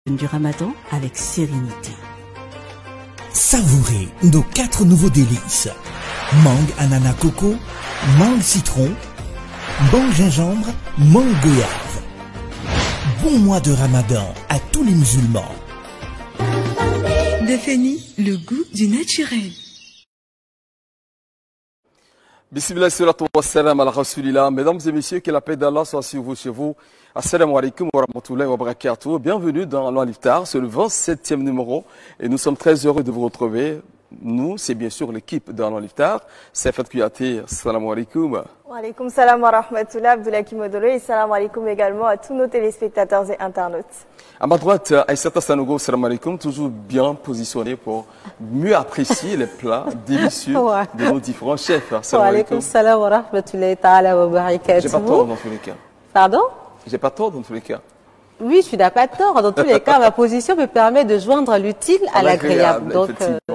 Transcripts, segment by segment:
du Ramadan avec sérénité. Savourez nos 4 nouveaux délices. Mangue, ananas, coco, mangue, citron, mangue, gingembre, mangue, goyave. Bon mois de Ramadan à tous les musulmans. Défini, le goût du naturel. Bismillah, salatu wa salam ala rasulillah. Mesdames et messieurs, que la paix d'Allah soit sur vous, chez vous. Assalamu alaikum wa rahmatullahi wa barakatuh. Bienvenue dans l'Iftar, c'est le 27e numéro et nous sommes très heureux de vous retrouver. Nous, c'est bien sûr l'équipe dans l'Iftar. C'est Fat Kuyati, assalamu alaikum. Wa alaikum salam wa rahmatullah, Abdoulaye Kimodolo et salam alaikum également à tous nos téléspectateurs et internautes. À ma droite, Aïssata Sanogo, salam alaikum, toujours bien positionné pour mieux apprécier les plats délicieux de nos différents chefs. Wa alaikum salam wa rahmatullahi ta'ala wa barakatuh. J'ai pas tort dans tous les cas. Pardon? J'ai pas tort dans tous les cas. Oui, tu n'as pas tort. Dans tous les cas, ma position me permet de joindre l'utile à l'agréable. Donc,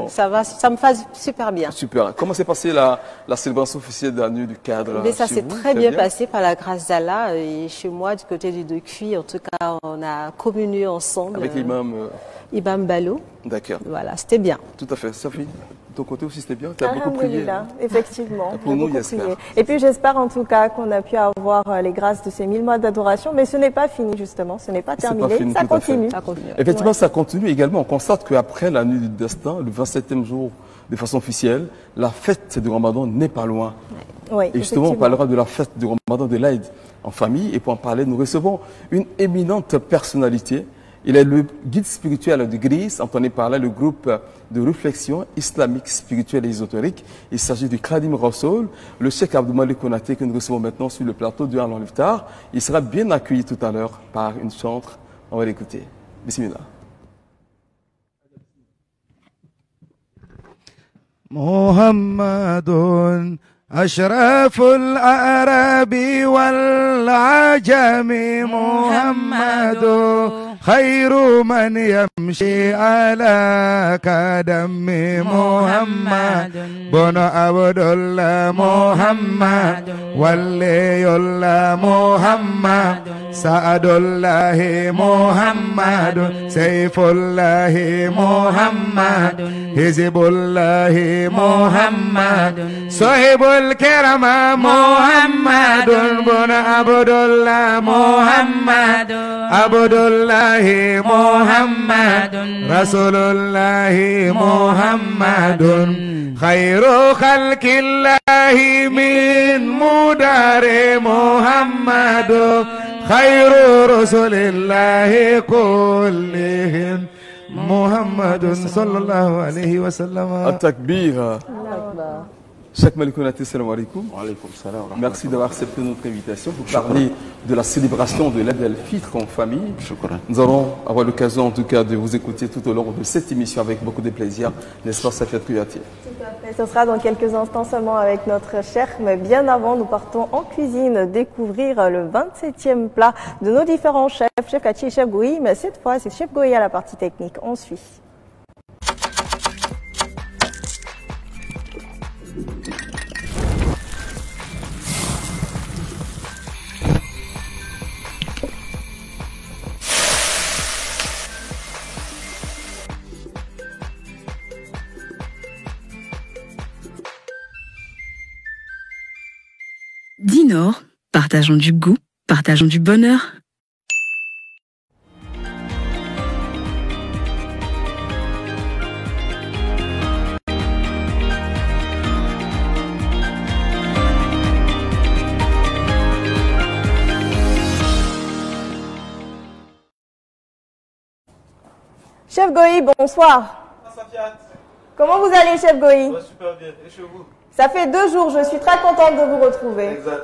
ça me fait super bien. Super. Comment s'est passée la célébration officielle de la nuit du cadre? Mais ça s'est très bien passé par la grâce d'Allah. Et chez moi, du côté du Dokuy, en tout cas, on a communié ensemble. Avec l'imam Imam Balo. D'accord. Voilà, c'était bien. Tout à fait. Sophie, de ton côté aussi, c'était bien? Tu as beaucoup prié? Effectivement. Pour nous, j'espère. Et puis, j'espère en tout cas qu'on a pu avoir les grâces de ces 1000 mois d'adoration. Mais ce n'est pas fini, justement. Ce n'est pas terminé. Fini, ça continue. Effectivement, ça continue également. On constate qu'après la nuit du destin, le 27e jour, de façon officielle, la fête du Ramadan n'est pas loin. Oui, et justement, on parlera de la fête du Ramadan de l'Aïd en famille. Et pour en parler, nous recevons une éminente personnalité. Il est le guide spirituel de GRIS, entendu par là le groupe de réflexion islamique, spirituelle et ésotérique. Il s'agit du Khadim Rassoul, le Cheikh Abdou Malik Konaté que nous recevons maintenant sur le plateau du l'Iftar. Il sera bien accueilli tout à l'heure par une chantre. On va l'écouter. Bismillah. Muhammadun Ashraful Arabi wal Ajami Muhammadun خير من يمشي على قدم محمد بن عبد الله محمد ولي الله محمد سعد الله محمد سيف الله محمد حزب الله محمد صاحب الكرم محمد بن عبد الله محمد عبد الله محمد رسول الله محمد خير خلق الله من مدار محمد خير رسول الله كلهم محمد صلى الله عليه وسلم. التكبير. Cheikh Malik Konaté, salam alaikum. Merci d'avoir accepté notre invitation pour parler de la célébration de l'Aïd el-Fitr en famille. Nous allons avoir l'occasion en tout cas de vous écouter tout au long de cette émission avec beaucoup de plaisir, n'est-ce pas, Safia Kuyati? Ce sera dans quelques instants seulement avec notre chef, mais bien avant, nous partons en cuisine découvrir le 27e plat de nos différents chefs, Chef Kati et Chef Goï, mais cette fois c'est Chef Goï à la partie technique. On suit. Dinor, partageons du goût, partageons du bonheur. Chef Goï, bonsoir. Comment vous allez, Chef Goï? Super bien. Et chez vous? Ça fait 2 jours, je suis très contente de vous retrouver. Exact.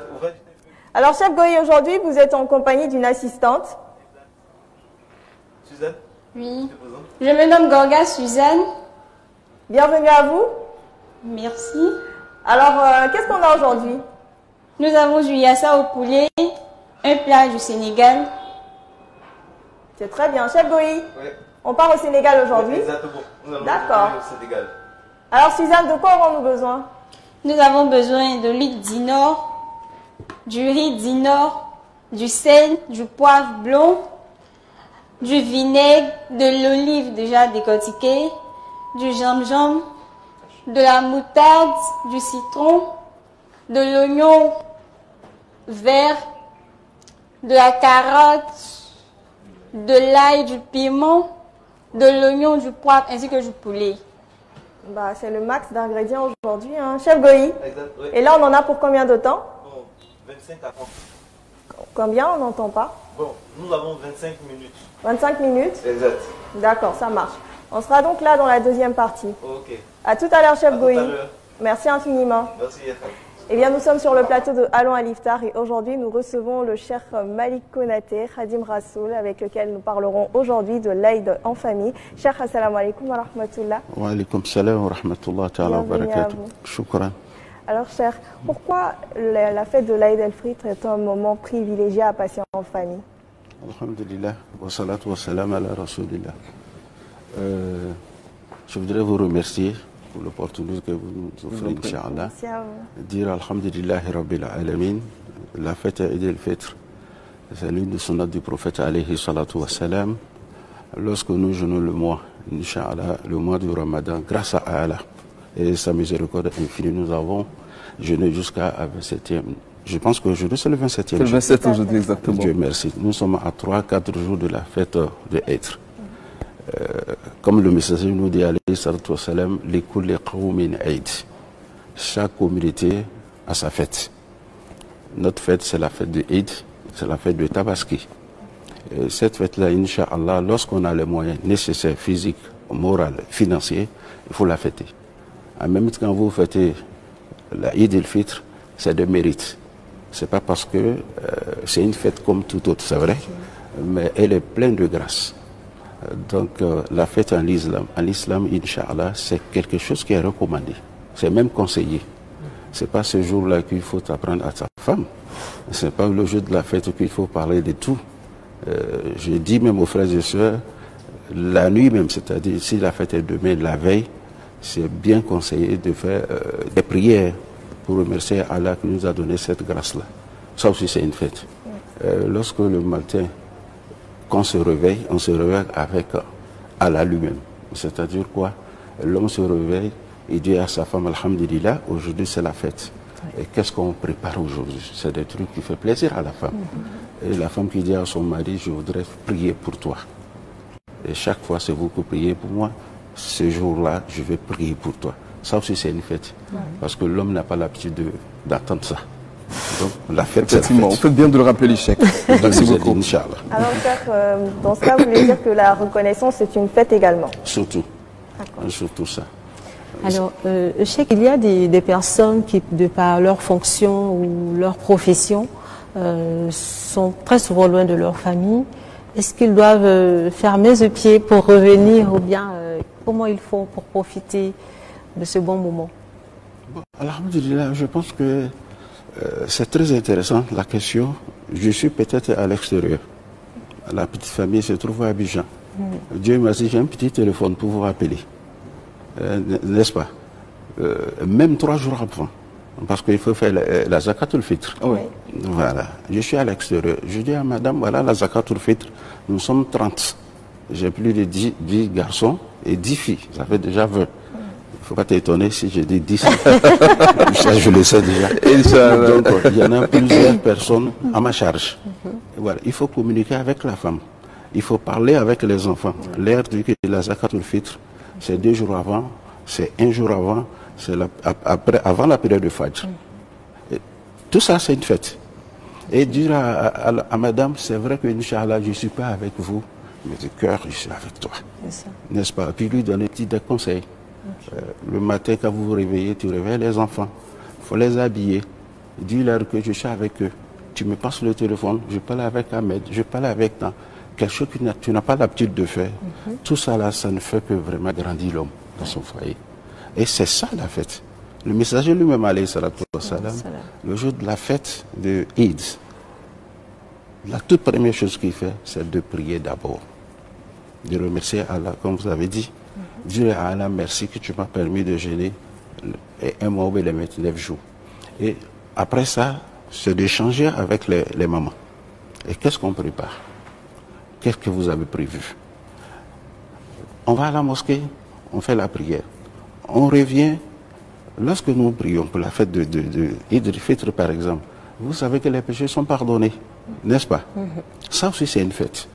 Alors, Chef Goï, aujourd'hui, vous êtes en compagnie d'une assistante. Suzanne? Oui. Je me nomme Gorga Suzanne. Bienvenue à vous. Merci. Alors, qu'est-ce qu'on a aujourd'hui? Nous avons du yassa au poulet, un plat du Sénégal. C'est très bien. Chef Goï, Oui. On part au Sénégal aujourd'hui? Exactement. D'accord. Au Sénégal. Alors, Suzanne, de quoi aurons-nous besoin? Nous avons besoin de l'huile d'Inor, du riz d'Inor, du sel, du poivre blond, du vinaigre, de l'olive déjà décortiquée, du gingembre, de la moutarde, du citron, de l'oignon vert, de la carotte, de l'ail, du piment, de l'oignon, du poivre ainsi que du poulet. Bah, c'est le max d'ingrédients aujourd'hui, hein. Chef Goï. Exact, oui. Et là, on en a pour combien de temps? Bon, 25 à 30. Combien? On n'entend pas. Bon, nous avons 25 minutes. 25 minutes? Exact. D'accord, ça marche. On sera donc là dans la deuxième partie. Ok. À tout à l'heure, chef À tout Goï. à l'heure. Merci infiniment. Merci, Yassine. Eh bien, nous sommes sur le plateau de Allons à l'Iftar et aujourd'hui, nous recevons le cheikh Malik Konaté, Khadim Rassoul, avec lequel nous parlerons aujourd'hui de l'Aïd en famille. Cheikh, assalamu alaikum wa rahmatullah. Wa alaikum salam wa rahmatullah ta'ala wa Bienvenue à barakatuh. vous. Shukran. Alors, cheikh, pourquoi la fête de l'Aïd el-Fitr est un moment privilégié à passer en famille? Alhamdulillah, wa salatu wa salam ala rasulillah. Je voudrais vous remercier pour l'opportunité que vous nous offrez, Inch'Allah. Merci à vous. Dire Alhamdulillah Rabbil Alamin, la fête Eid el-Fitr, c'est l'une des sunnats du prophète alayhi salatu wa salam. Lorsque nous jeûnons le mois, Inch'Allah, le mois du Ramadan, grâce à Allah et sa miséricorde infinie, nous avons jeûné jusqu'à 27e. Je pense qu'aujourd'hui, c'est le 27e. C'est le 27 aujourd'hui, exactement. Dieu merci. Nous sommes à 3-4 jours de la fête de Eid. Comme le messager nous dit, alayhi salatu wa salam, li kulli qawmin Eid. Chaque communauté a sa fête. Notre fête, c'est la fête de Eid, c'est la fête de Tabaski. Et cette fête-là, Inch'Allah, lorsqu'on a les moyens nécessaires, physiques, moraux, financiers, il faut la fêter. En même temps, quand vous fêtez la Eid el-Fitr, c'est de mérite. C'est pas parce que c'est une fête comme toute autre, c'est vrai, mais elle est pleine de grâce. Donc la fête en l'islam, Inch'Allah, c'est quelque chose qui est recommandé. C'est même conseillé. C'est pas ce jour-là qu'il faut apprendre à ta femme. C'est pas le jour de la fête qu'il faut parler de tout. Je dis même aux frères et sœurs, la nuit même, c'est-à-dire si la fête est demain, la veille, c'est bien conseillé de faire des prières pour remercier Allah qui nous a donné cette grâce-là. Ça aussi, c'est une fête. Lorsque le matin, quand on se réveille avec Allah lui-même. C'est-à-dire quoi? L'homme se réveille et dit à sa femme, Alhamdulillah, aujourd'hui c'est la fête. Et qu'est-ce qu'on prépare aujourd'hui? C'est des trucs qui font plaisir à la femme. Et la femme qui dit à son mari, je voudrais prier pour toi. Et chaque fois, c'est vous qui priez pour moi. Ce jour-là, je vais prier pour toi. Ça aussi, c'est une fête. Parce que l'homme n'a pas l'habitude d'attendre ça. Donc, la fête, effectivement, on fait bien de le rappeler, cheikh. Merci beaucoup. Inch'Allah. Alors, cheikh, dans ce cas, vous voulez dire que la reconnaissance est une fête également? Surtout. Surtout ça. Alors, je sais qu'il y a des personnes qui, de par leur fonction ou leur profession, sont très souvent loin de leur famille. Est-ce qu'ils doivent fermer le pied pour revenir ou bien comment ils font pour profiter de ce bon moment? Bon, alhamdulillah, je pense que c'est très intéressant la question. Je suis peut-être à l'extérieur. La petite famille se trouve à Abidjan. Dieu m'a dit, j'ai un petit téléphone pour vous rappeler. N'est-ce pas? Même 3 jours avant. Parce qu'il faut faire la zakatul fitr. Oui. Voilà. Je suis à l'extérieur. Je dis à madame, voilà la zakatul fitr. Nous sommes 30. J'ai plus de 10 garçons et 10 filles. Ça fait déjà 20. Il ne faut pas t'étonner si je dis 10. Ça, je le sais déjà. Donc, il y en a plusieurs personnes à ma charge. Voilà. Il faut communiquer avec la femme. Il faut parler avec les enfants. L'heure du la zakatul fitr, c'est 2 jours avant, c'est 1 jour avant, c'est avant la période de Fajr. Et tout ça, c'est une fête. Et dire à madame, c'est vrai que, Inch'Allah, je ne suis pas avec vous, mais de cœur, je suis avec toi. N'est-ce pas? Puis lui donner des petits conseils. Le matin, quand vous vous réveillez, tu réveilles les enfants. Il faut les habiller. Dis-leur que je suis avec eux. Tu me passes le téléphone, je parle avec Ahmed, je parle avec toi. Quelque chose que tu n'as pas l'habitude de faire. Tout ça, là, ça ne fait que vraiment grandir l'homme dans son foyer. Et c'est ça la fête. Le messager lui-même, alayhi salatu wa salam, le jour de la fête de Eid, la toute première chose qu'il fait, c'est de prier d'abord. De remercier Allah, comme vous avez dit. Dire à Allah, merci que tu m'as permis de jeûner un mois et les 29 jours. Et après ça, c'est d'échanger avec les mamans. Et qu'est-ce qu'on prépare? qu'est-ce que vous avez prévu? On va à la mosquée, on fait la prière. On revient, lorsque nous prions pour la fête de Eid al-Fitr par exemple, vous savez que les péchés sont pardonnés, n'est-ce pas? Ça aussi c'est une fête.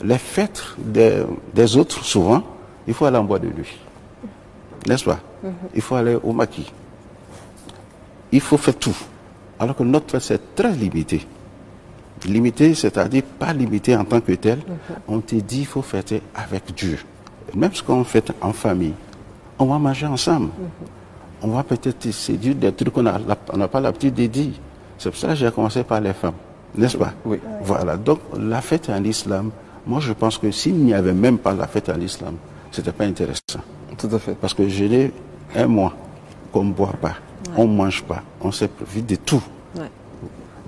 Les fêtes des autres, souvent, il faut aller en boîte de nuit, n'est-ce pas? Il faut aller au maquis. Il faut faire tout. Alors que notre fête c'est très limité. Limité, c'est-à-dire pas limité en tant que tel. On te dit il faut fêter avec Dieu. Même ce qu'on fait en famille, on va manger ensemble. On va peut-être se dire des trucs qu'on n'a pas l'habitude de dire. C'est pour ça que j'ai commencé par les femmes, n'est-ce pas? Oui. Voilà, donc la fête en islam, moi je pense que s'il n'y avait même pas la fête en islam, ce n'était pas intéressant. Tout à fait. Parce que jeûner un mois, qu'on ne boit pas, on ne mange pas, on se profite de tout.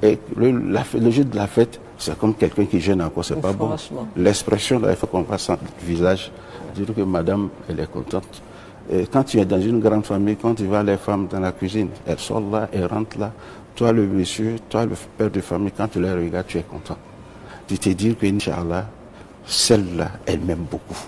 Et le jeu de la fête, c'est comme quelqu'un qui jeûne encore, c'est pas bon. L'expression, là, il faut qu'on fasse un visage, dire que madame, elle est contente. Et quand tu es dans une grande famille, quand tu vois les femmes dans la cuisine, elles sortent là, elles rentrent là. Toi, le monsieur, toi, le père de famille, quand tu les regardes, tu es content. Tu te dis que, Inch'Allah, celle-là, elle m'aime beaucoup.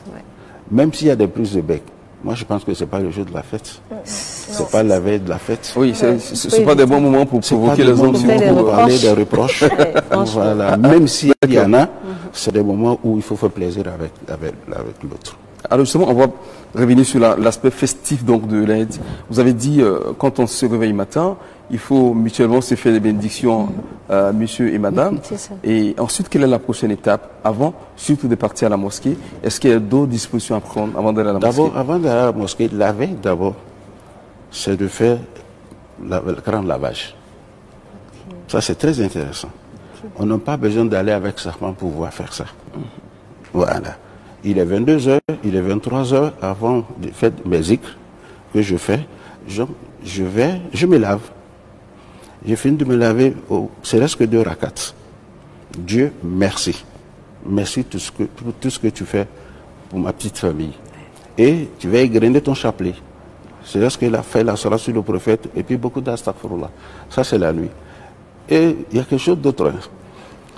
Même s'il y a des prises de bec. Moi, je pense que ce n'est pas le jour de la fête. Ce n'est pas la veille de la fête. Oui, ce ne sont pas des bons moments pour provoquer les hommes. Pour parler des reproches. Voilà. Même s'il y en a, c'est des moments où il faut faire plaisir avec l'autre. Alors justement, on va revenir sur l'aspect festif donc de l'Aïd. Vous avez dit, quand on se réveille matin, il faut mutuellement se faire des bénédictions, monsieur et madame. Et ensuite, quelle est la prochaine étape avant, surtout de partir à la mosquée? Est-ce qu'il y a d'autres dispositions à prendre avant d'aller à la mosquée? D'abord, avant d'aller à la mosquée, la veille d'abord, c'est de faire le grand lavage. Ça, c'est très intéressant. On n'a pas besoin d'aller avec sa femme pour pouvoir faire ça. Voilà. Il est 22h, il est 23h avant de faire mes zikrs que je fais. Je me lave. J'ai fini de me laver, c'est presque 2 rakats. Dieu, merci. Merci pour tout ce que tu fais pour ma petite famille. Et tu vas égrener ton chapelet. C'est ce qu'il a fait la salat sur le prophète et puis beaucoup d'astaghfirullah. Ça, c'est la nuit. Et il y a quelque chose d'autre.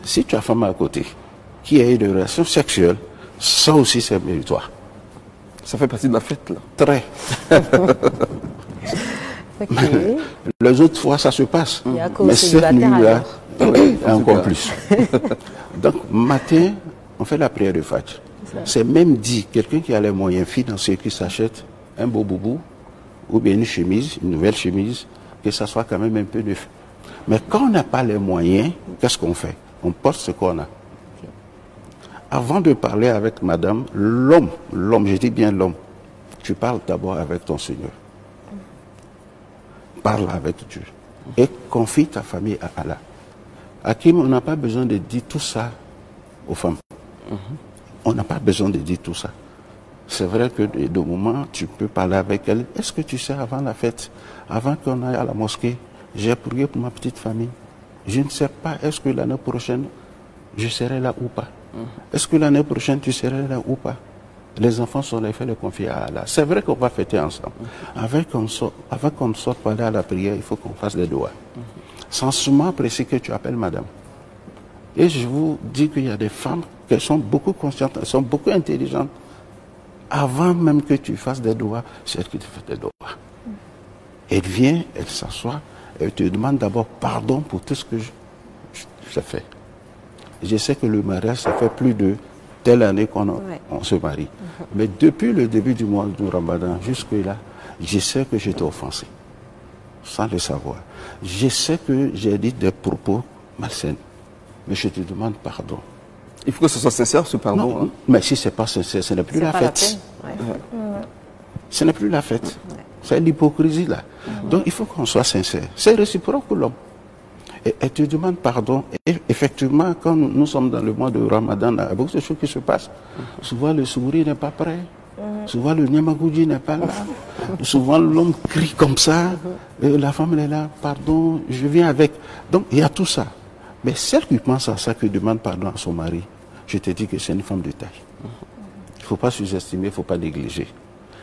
Si tu as femme à côté qui a eu des relations sexuelles, ça aussi, c'est méritoire. Ça fait partie de la fête, là. Très. Les autres fois, ça se passe. Mais cette nuit-là, encore plus. Donc, matin, on fait la prière de Fajr. C'est même dit, quelqu'un qui a les moyens financiers qui s'achète un beau boubou ou bien une chemise, une nouvelle chemise, que ça soit quand même un peu neuf. Mais quand on n'a pas les moyens, qu'est-ce qu'on fait? On porte ce qu'on a. Avant de parler avec madame, l'homme, je dis bien l'homme, tu parles d'abord avec ton Seigneur. Parle avec Dieu. Et confie ta famille à Allah. Hakim, on n'a pas besoin de dire tout ça aux femmes. On n'a pas besoin de dire tout ça. C'est vrai que de moments, tu peux parler avec elle. Est-ce que tu sais, avant la fête, avant qu'on aille à la mosquée, j'ai prié pour ma petite famille. Je ne sais pas, est-ce que l'année prochaine, je serai là ou pas? Est-ce que l'année prochaine, tu serais là ou pas? Les enfants sont là, il faut les confier à Allah. C'est vrai qu'on va fêter ensemble. Avant qu'on ne sorte pas aller à la prière, il faut qu'on fasse les doigts. Sans seulement préciser que tu appelles madame. Et je vous dis qu'il y a des femmes qui sont beaucoup conscientes, elles sont beaucoup intelligentes. Avant même que tu fasses des doigts, c'est elle qui te fait des doigts. Elle vient, elle s'assoit, elle te demande d'abord pardon pour tout ce que j'ai fait. Je sais que le mariage, ça fait plus de telle année qu'on se marie. Mais depuis le début du mois du Ramadan jusque-là, je sais que j'étais offensé, sans le savoir. Je sais que j'ai dit des propos malsains, mais je te demande pardon. Il faut que ce soit sincère, ce pardon. Non, mais si ce n'est pas sincère, ce n'est plus la fête. Ce n'est plus la fête. C'est l'hypocrisie là. Donc il faut qu'on soit sincère. C'est réciproque pour l'homme. Et elle te demande pardon. Et effectivement, quand nous sommes dans le mois de Ramadan, il y a beaucoup de choses qui se passent. Souvent, le sourire n'est pas prêt. Souvent, le nyamagoudji n'est pas là. Souvent, l'homme crie comme ça. Et la femme, elle est là. Pardon, je viens avec. Donc, il y a tout ça. Mais celle qui pense à ça, qui demande pardon à son mari, je te dis que c'est une femme de taille. Il ne faut pas sous-estimer, il ne faut pas négliger.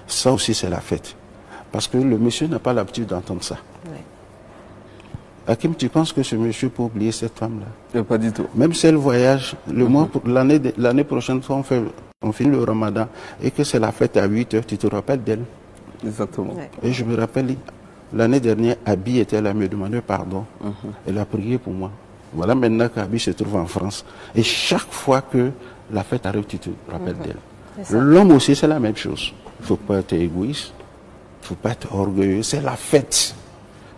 Ça aussi, c'est la fête. Parce que le monsieur n'a pas l'habitude d'entendre ça. Hakim, tu penses que ce monsieur peut oublier cette femme-là? Pas du tout. Même si elle voyage, l'année prochaine, soit on finit le ramadan et que c'est la fête à 8 heures, tu te rappelles d'elle? Exactement. Ouais. Et je me rappelle, l'année dernière, Abi était là, me demandait pardon. Elle a prié pour moi. Voilà maintenant qu'Abi se trouve en France. Et chaque fois que la fête arrive, tu te rappelles d'elle. L'homme aussi, c'est la même chose. Il ne faut pas être égoïste. Il ne faut pas être orgueilleux. C'est la fête.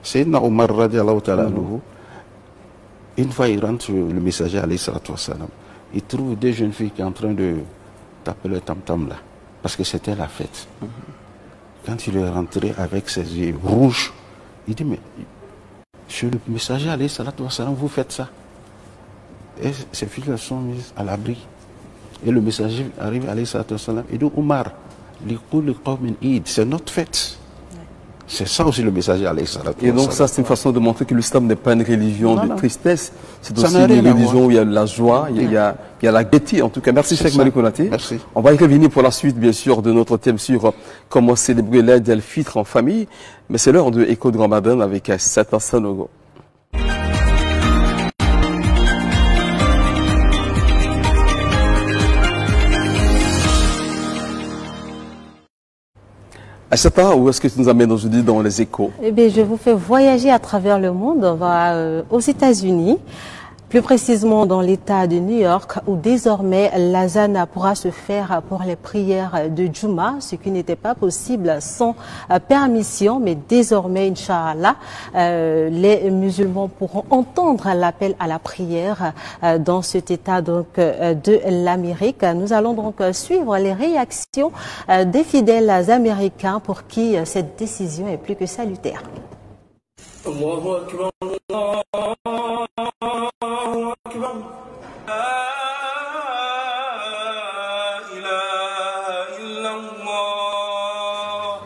C'est Omar radiallahu ta'ala anhu. Une fois, il rentre, le messager alayhi salatu wassalam, il trouve deux jeunes filles qui sont en train de taper le tam-tam là. Parce que c'était la fête. Quand il est rentré avec ses yeux rouges, il dit, mais sur le messager alayhi salatu wassalam, vous faites ça. Et ces filles sont mises à l'abri. Et le messager arrive alayhi salatu wassalam, il dit, Omar, c'est notre fête. C'est ça aussi le messager alayhi salatu wassalam. Et donc ça, c'est une façon de montrer que l'islam n'est pas une religion de tristesse. C'est aussi une religion où il y a la joie, il y a la gaieté. En tout cas, merci Cheikh Malick Konaté. Merci. On va y revenir pour la suite, bien sûr, de notre thème sur comment célébrer l'Aïd el-Fitr en famille. Mais c'est l'heure de Écho de Ramadan avec Satan Sanogo. Achata, où est-ce que tu nous amènes aujourd'hui dans les échos? Eh bien, je vous fais voyager à travers le monde. On va aux États-Unis, plus précisément dans l'État de New York, où désormais l'azan pourra se faire pour les prières de Juma, ce qui n'était pas possible sans permission. Mais désormais, Inch'Allah, les musulmans pourront entendre l'appel à la prière dans cet État donc de l'Amérique. Nous allons donc suivre les réactions des fidèles américains pour qui cette décision est plus que salutaire.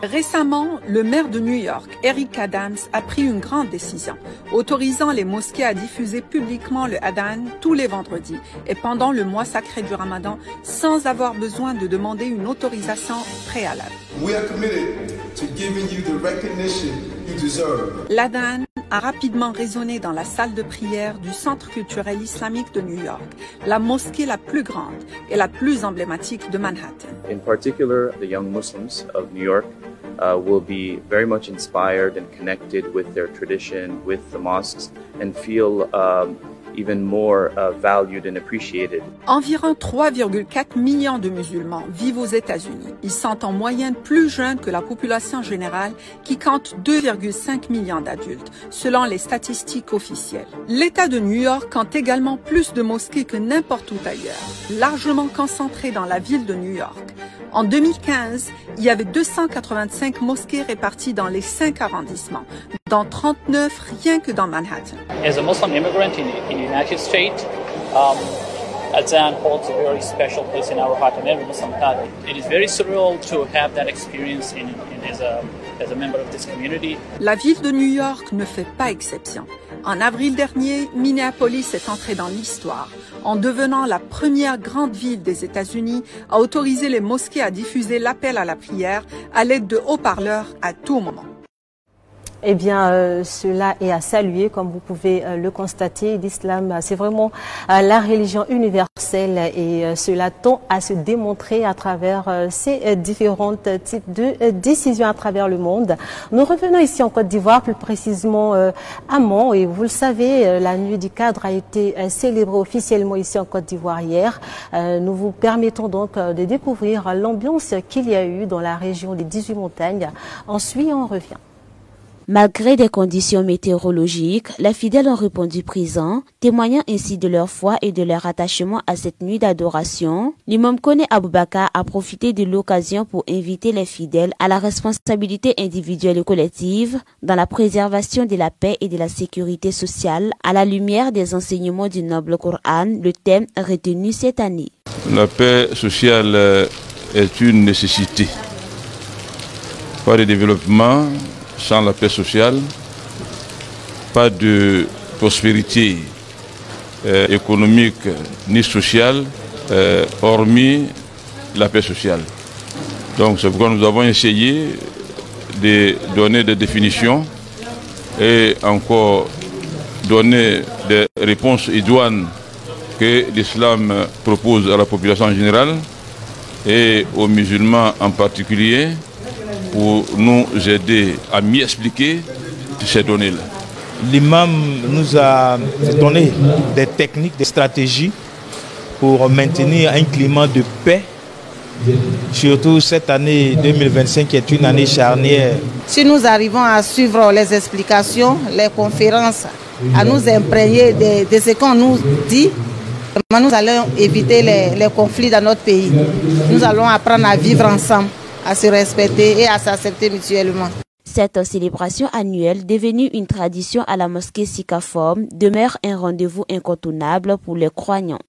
Récemment, le maire de New York, Eric Adams, a pris une grande décision, autorisant les mosquées à diffuser publiquement le adhan tous les vendredis et pendant le mois sacré du Ramadan, sans avoir besoin de demander une autorisation préalable. L'adhan a rapidement résonné dans la salle de prière du Centre culturel islamique de New York, la mosquée la plus grande et la plus emblématique de Manhattan. In particular, the young Muslims of New York will be very much inspired and connected with their tradition, with the mosques, and feel even more valued and appreciated. Environ 3,4 millions de musulmans vivent aux États-Unis. Ils sont en moyenne plus jeunes que la population générale qui compte 2,5 millions d'adultes, selon les statistiques officielles. L'État de New York compte également plus de mosquées que n'importe où ailleurs, largement concentrées dans la ville de New York. En 2015, il y avait 285 mosquées réparties dans les 5 arrondissements, dont 39 rien que dans Manhattan. As a Muslim immigrant in the United States, Adhan holds a very special place in our heart and every Muslim heart. It is very surreal to have that experience as a member of this community. La ville de New York ne fait pas exception. En avril dernier, Minneapolis est entrée dans l'histoire en devenant la première grande ville des États-Unis à autoriser les mosquées à diffuser l'appel à la prière à l'aide de haut-parleurs à tout moment. Eh bien, cela est à saluer, comme vous pouvez le constater. L'islam, c'est vraiment la religion universelle et cela tend à se démontrer à travers ces différents types de décisions à travers le monde. Nous revenons ici en Côte d'Ivoire, plus précisément à Mans. Et vous le savez, la nuit du cadre a été célébrée officiellement ici en Côte d'Ivoire hier. Nous vous permettons donc de découvrir l'ambiance qu'il y a eu dans la région des 18 montagnes. Ensuite, on revient. Malgré des conditions météorologiques, les fidèles ont répondu présents, témoignant ainsi de leur foi et de leur attachement à cette nuit d'adoration. L'imam Koné Aboubakar a profité de l'occasion pour inviter les fidèles à la responsabilité individuelle et collective dans la préservation de la paix et de la sécurité sociale à la lumière des enseignements du noble Coran, le thème retenu cette année. La paix sociale est une nécessité. Pas de développement sans la paix sociale, pas de prospérité économique ni sociale, hormis la paix sociale. Donc c'est pourquoi nous avons essayé de donner des définitions et encore donner des réponses idoines que l'islam propose à la population en général et aux musulmans en particulier pour nous aider à mieux expliquer ces données-là. L'imam nous a donné des techniques, des stratégies pour maintenir un climat de paix, surtout cette année 2025 qui est une année charnière. Si nous arrivons à suivre les explications, les conférences, à nous imprégner de ce qu'on nous dit, nous allons éviter les conflits dans notre pays. Nous allons apprendre à vivre ensemble, à se respecter et à s'accepter mutuellement. Cette célébration annuelle, devenue une tradition à la mosquée Sikaform, demeure un rendez-vous incontournable pour les croyants.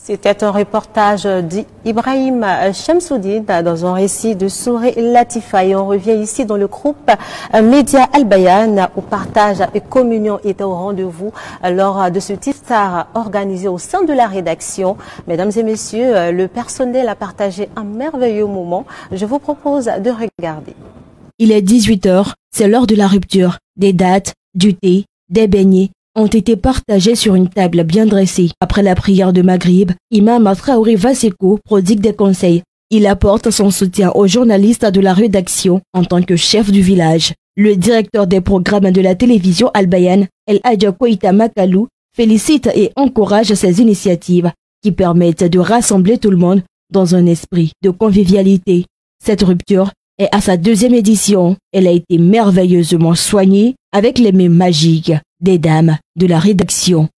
C'était un reportage d'Ibrahim Shamsoudine dans un récit de Souré Latifa. Et on revient ici dans le groupe Média Al-Bayan où partage et communion étaient au rendez-vous lors de ce iftar organisé au sein de la rédaction. Mesdames et messieurs, le personnel a partagé un merveilleux moment. Je vous propose de regarder. Il est 18h, c'est l'heure de la rupture. Des dates, du thé, des beignets ont été partagés sur une table bien dressée. Après la prière de Maghrib, Imam Traoré Vaseko prodigue des conseils. Il apporte son soutien aux journalistes de la rédaction en tant que chef du village. Le directeur des programmes de la télévision Al-Bayan, El Hadja Koïta Makalou, félicite et encourage ces initiatives qui permettent de rassembler tout le monde dans un esprit de convivialité. Cette rupture est à sa 2e édition. Elle a été merveilleusement soignée avec les mets magiques des dames de la rédaction.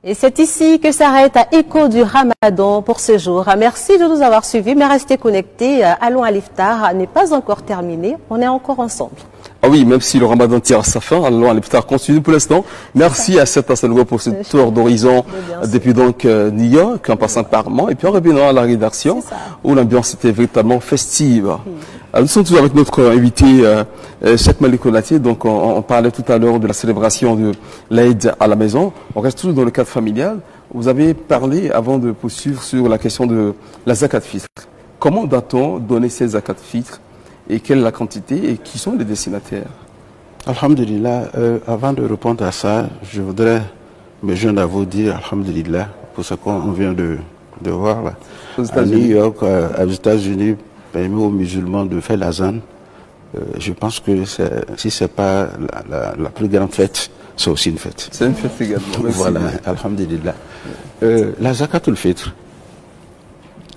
Et c'est ici que s'arrête à Écho du Ramadan pour ce jour. Merci de nous avoir suivis, mais restez connectés. Allons à l'iftar n'est pas encore terminé, on est encore ensemble. Ah oui, même si le Ramadan tire à sa fin, allons à l'iftar continue pour l'instant. Merci à cette Assalouga pour ce tour d'horizon depuis donc New York, en passant par Mans, et puis en revenant à la rédaction où l'ambiance était véritablement festive. Nous sommes toujours avec notre invité, Cheikh Malik Konate. Donc, on parlait tout à l'heure de la célébration de l'Aïd à la maison. On reste toujours dans le cadre familial. Vous avez parlé, avant de poursuivre, sur la question de la zakat fitr. Comment doit-on donner ces zakat fitr et quelle est la quantité et qui sont les destinataires? Alhamdulillah, avant de répondre à ça, je voudrais me joindre à vous dire Alhamdulillah pour ce qu'on vient de voir là. À New York, aux États-Unis, permis aux musulmans de faire l'azan. Je pense que si ce n'est pas la plus grande fête, c'est aussi une fête. C'est une fête également. Voilà, alhamdulillah. La zakatul fitr,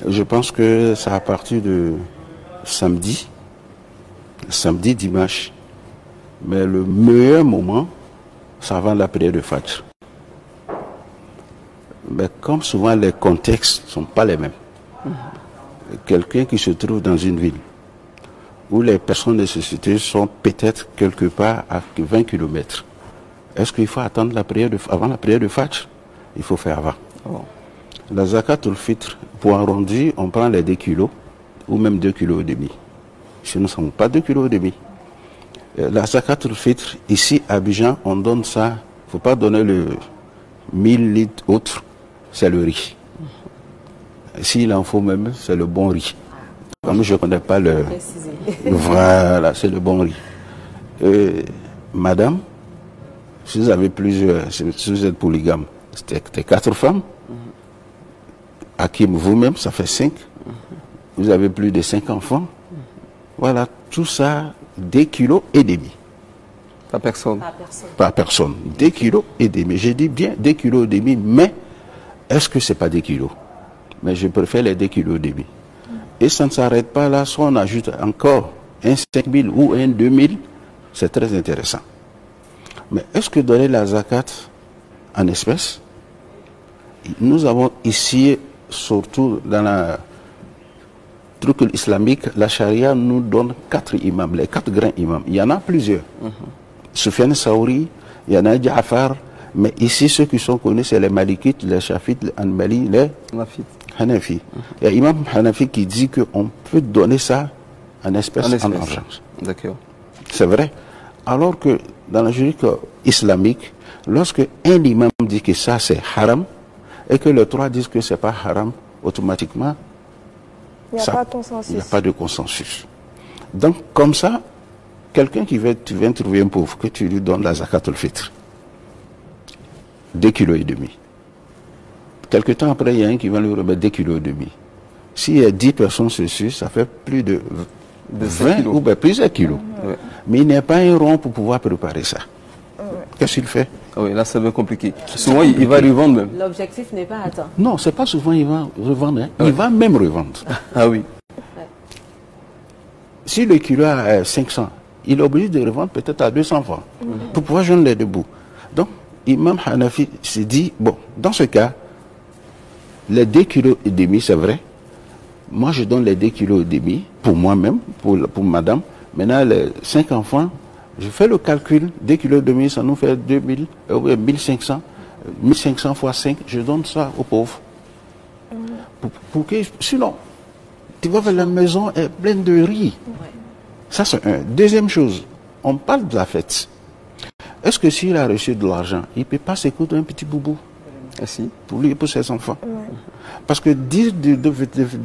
je pense que c'est à partir de samedi, dimanche. Mais le meilleur moment, c'est avant la prière de Fajr. Mais comme souvent les contextes ne sont pas les mêmes. Quelqu'un qui se trouve dans une ville où les personnes nécessitées sont peut-être quelque part à 20 km. Est-ce qu'il faut attendre avant la prière de Fajr? Il faut faire avant. La zakatul fitr, pour arrondir, on prend les 2 kilos ou même 2,5 kg. Chez nous, nous ne sommes pas 2,5 kg. La zakatul fitr, ici à Abidjan, on donne ça. Il ne faut pas donner le 1000 litres autre, c'est le riz. S'il en faut même, c'est le bon riz. Comme je ne connais pas le... Voilà, c'est le bon riz. Madame, si vous avez plusieurs, si vous êtes polygame, c'était 4 femmes. Hakim, vous-même, ça fait 5. Vous avez plus de 5 enfants. Voilà, tout ça, 2,5 kg. Par personne. Par personne. 2,5 kg. J'ai dit bien 2,5 kg, mais est-ce que ce n'est pas 2 kilos? Mais je préfère les 2,5 kg. Et ça ne s'arrête pas là, soit on ajoute encore un 5 000 ou un 2 000, c'est très intéressant. Mais est-ce que donner la zakat en espèces? Nous avons ici, surtout dans la truc islamique, la charia nous donne 4 imams, les 4 grands imams. Il y en a plusieurs. Soufiane Saouri, il y en a Ja'far, mais ici ceux qui sont connus, c'est les Malikites, les Shafites, les Hanbali, les Hanafi. Il y a Imam Hanafi qui dit qu'on peut donner ça en espèces, en argent. D'accord. C'est vrai. Alors que dans la juridique islamique, lorsque un imam dit que ça c'est haram, et que les 3 disent que c'est pas haram, automatiquement, il n'y a pas de consensus. Il n'y a pas de consensus. Donc, comme ça, quelqu'un qui vient trouver un pauvre, que tu lui donnes la zakatul fitr, 2,5 kg. Quelque temps après, il y a un qui va lui remettre 2,5 kg. S'il y a 10 personnes dessus, ça fait plus de 20 ou bien plusieurs kilos. Ouais. Mais il n'y a pas un rond pour pouvoir préparer ça. Qu'est-ce qu'il fait? Oui, là, ça devient compliqué. Souvent, il va revendre même. L'objectif n'est pas atteint. Non, c'est pas souvent il va revendre. Hein. Il va même revendre. Ah oui. Si le kilo a 500, il est obligé de revendre peut-être à 200 francs pour pouvoir joindre les deux bouts. Donc, Imam Hanafi s'est dit, bon, dans ce cas, les 2,5 kg, c'est vrai. Moi, je donne les 2,5 kg pour moi-même, pour madame. Maintenant, les 5 enfants, je fais le calcul, 2,5 kg, ça nous fait 2000, 1500. 1500 fois 5, je donne ça aux pauvres. Pour que, sinon, tu vas vers la maison, elle est pleine de riz. Ça, c'est un. Deuxième chose, on parle de la fête. Est-ce que s'il a reçu de l'argent, il ne peut pas s'écouter un petit boubou pour lui et pour ses enfants? Parce que dire de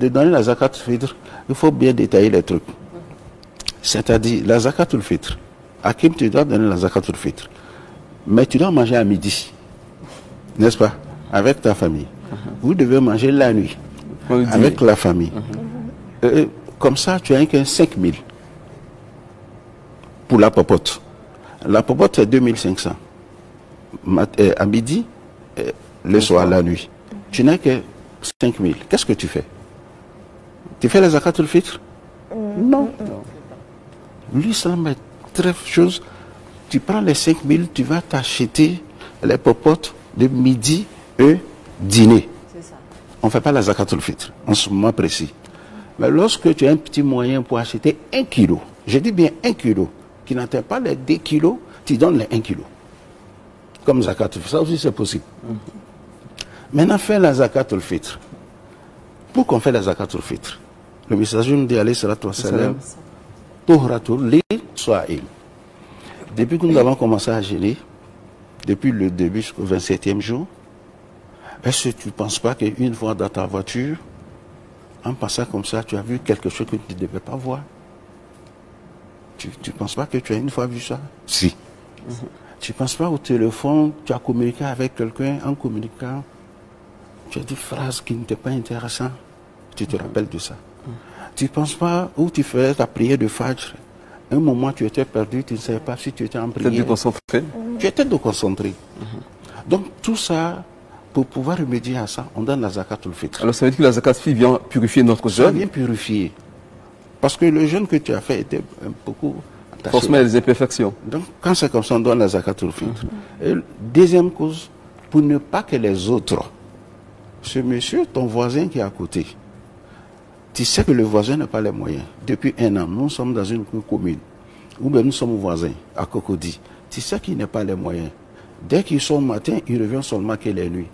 donner la zakat al-fitr, il faut bien détailler les trucs. C'est-à-dire, la zakat al-fitr, à qui tu dois donner la zakat al-fitr, mais tu dois manger à midi, n'est-ce pas, avec ta famille. Vous devez manger la nuit, avec la famille. Comme ça, tu as qu'un 5 000 pour la popote. La popote, c'est 2500 à midi, le soir, la nuit. Tu n'as que 5 000. Qu'est-ce que tu fais? Tu fais la zakat al-fitr? Non. L'islam est très chose. Tu prends les 5 000, tu vas t'acheter les popotes de midi et dîner. On ne fait pas la zakat al-fitr en ce moment précis. Mais lorsque tu as un petit moyen pour acheter 1 kilo, je dis bien 1 kilo, qui n'atteint pas les 2 kilos, tu donnes les 1 kilo. Comme zakat al-fitr, ça aussi c'est possible. Maintenant, fais la zakat al-fitr. Pour qu'on fait la zakat al-fitr, le messager nous dit, alayhi salatu wa salam, tuhratul li swa'im. Depuis que nous avons commencé à jeûner, depuis le début jusqu'au 27e jour, est-ce que tu ne penses pas qu'une fois dans ta voiture, en passant comme ça, tu as vu quelque chose que tu ne devais pas voir? Tu ne penses pas que tu as une fois vu ça? Si. Tu ne penses pas au téléphone, tu as communiqué avec quelqu'un, en communiquant, tu as dit phrases qui n'étaient pas intéressantes? Tu te rappelles de ça? Tu ne penses pas où tu faisais ta prière de Fajr? Un moment, tu étais perdu, tu ne savais pas si tu étais en prière. Tu étais déconcentré. Tu étais déconcentré. Donc, tout ça, pour pouvoir remédier à ça, on donne la zakat al-fitr. Alors, ça veut dire que la zakat al-fitr vient purifier notre jeûne? Ça vient purifier. Parce que le jeûne que tu as fait était beaucoup attaché. Forcément, les imperfections. Donc, quand c'est comme ça, on donne la zakat al-fitr. Et deuxième cause, pour ne pas que les autres, ce monsieur, ton voisin qui est à côté, tu sais que le voisin n'a pas les moyens. Depuis 1 an, nous sommes dans une commune, ou bien nous sommes voisins, à Cocody. Tu sais qu'il n'a pas les moyens. Dès qu'il sort le matin, il revient seulement que les nuits,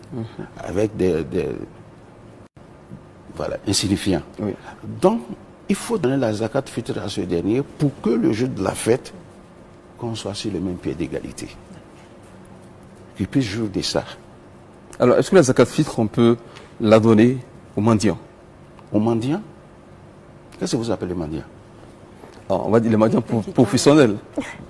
avec des voilà, insignifiants. Donc, il faut donner la zakat fitr à ce dernier pour que le jour de la fête, qu'on soit sur le même pied d'égalité. Qu'il puisse jouir de ça. Alors, est-ce que la zakat fitr, on peut la donner aux mendiants? Aux mendiants? Qu'est-ce que vous appelez les mendiants? On va dire les mendiants professionnels,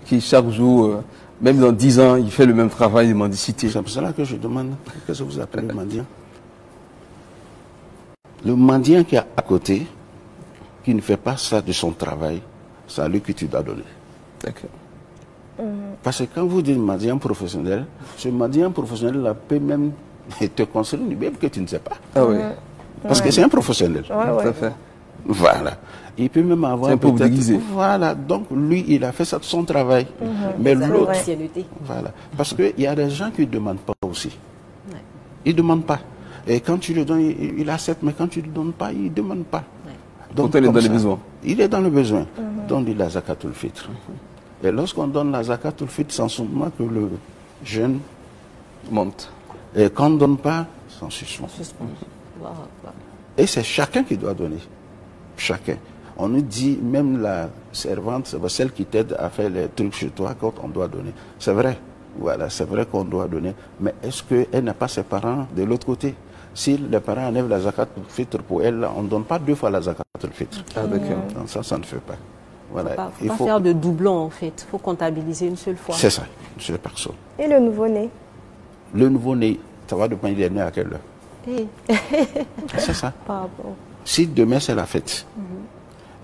qui chaque jour, même dans 10 ans, il fait le même travail de mendicité. C'est pour cela que je demande, qu'est-ce que vous appelez le mendiant? Le mendiant qui est à côté, qui ne fait pas ça de son travail, c'est à lui que tu dois donner. D'accord. Parce que quand vous dites mendiant professionnel, ce mendiant professionnel peut même te construire une Bible que tu ne sais pas. Ah oui. Parce que c'est un professionnel. Tout à fait. Voilà. Il peut même avoir un pauvre déguisé. Voilà. Donc lui, il a fait ça de son travail. Mais l'autre, voilà. Parce qu'il y a des gens qui ne demandent pas aussi. Ils ne demandent pas. Et quand tu le donnes, il accepte, mais quand tu ne le donnes pas, il ne demande pas. Donc, il est dans le besoin. Il est dans le besoin. Donc il a zakat al-fitr. Et lorsqu'on donne la zakat al-fitr, c'est en ce moment que le jeûne monte. Et quand on ne donne pas, c'est en suspens. Et c'est chacun qui doit donner. Chacun. On nous dit, même la servante, c'est celle qui t'aide à faire les trucs chez toi, quand on doit donner. C'est vrai. Voilà, c'est vrai qu'on doit donner. Mais est-ce qu'elle n'a pas ses parents de l'autre côté? Si les parents enlèvent la zakat al-fitr pour elle, on ne donne pas 2 fois la zakat al-fitr. Ah, d'accord. Donc ça ne fait pas. Voilà. Il faut pas faire de doublons en fait. Il faut comptabiliser une seule fois. C'est ça, une seule personne. Et le nouveau-né? Le nouveau-né, ça va dépendre, il est né à quelle heure. C'est ça. Si demain c'est la fête,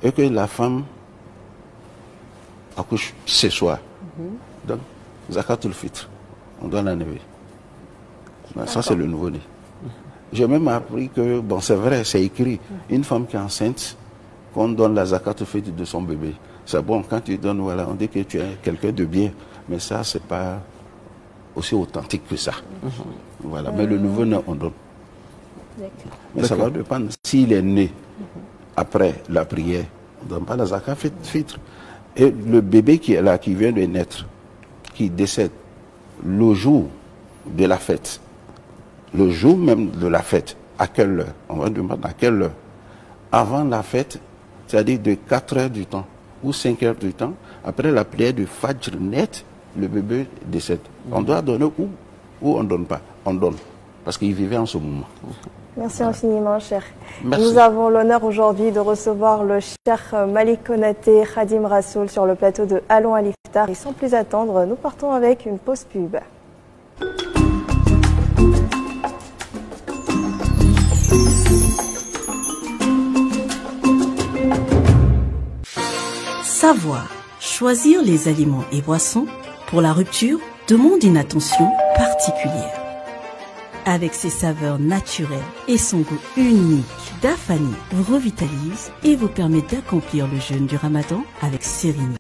et que la femme accouche ce soir, donc Zakatul Fitr, on doit l'enlever. Ça c'est le nouveau-né. J'ai même appris que, bon c'est vrai, c'est écrit, une femme qui est enceinte, qu'on donne la Zakatul Fitr de son bébé. C'est bon, quand tu donnes, voilà, on dit que tu es quelqu'un de bien, mais ça c'est pas aussi authentique que ça. Voilà, mais le nouveau-né on donne. Mais ça va dépendre. S'il est né après la prière, on ne donne pas la zakat fitr. Et le bébé qui est là, qui vient de naître, qui décède le jour de la fête, le jour même de la fête, à quelle heure? On va demander à quelle heure? Avant la fête, c'est-à-dire de 4 heures du temps ou 5 heures du temps, après la prière du Fajr net, le bébé décède. On doit donner ou on ne donne pas? On donne, parce qu'il vivait en ce moment. Merci infiniment, cher. Merci. Nous avons l'honneur aujourd'hui de recevoir le cher Malik Konaté, Khadim Rassoul, sur le plateau de Allons à l'Iftar. Et sans plus attendre, nous partons avec une pause pub. Savoir choisir les aliments et boissons pour la rupture demande une attention particulière. Avec ses saveurs naturelles et son goût unique, Dafani vous revitalise et vous permet d'accomplir le jeûne du Ramadan avec sérénité.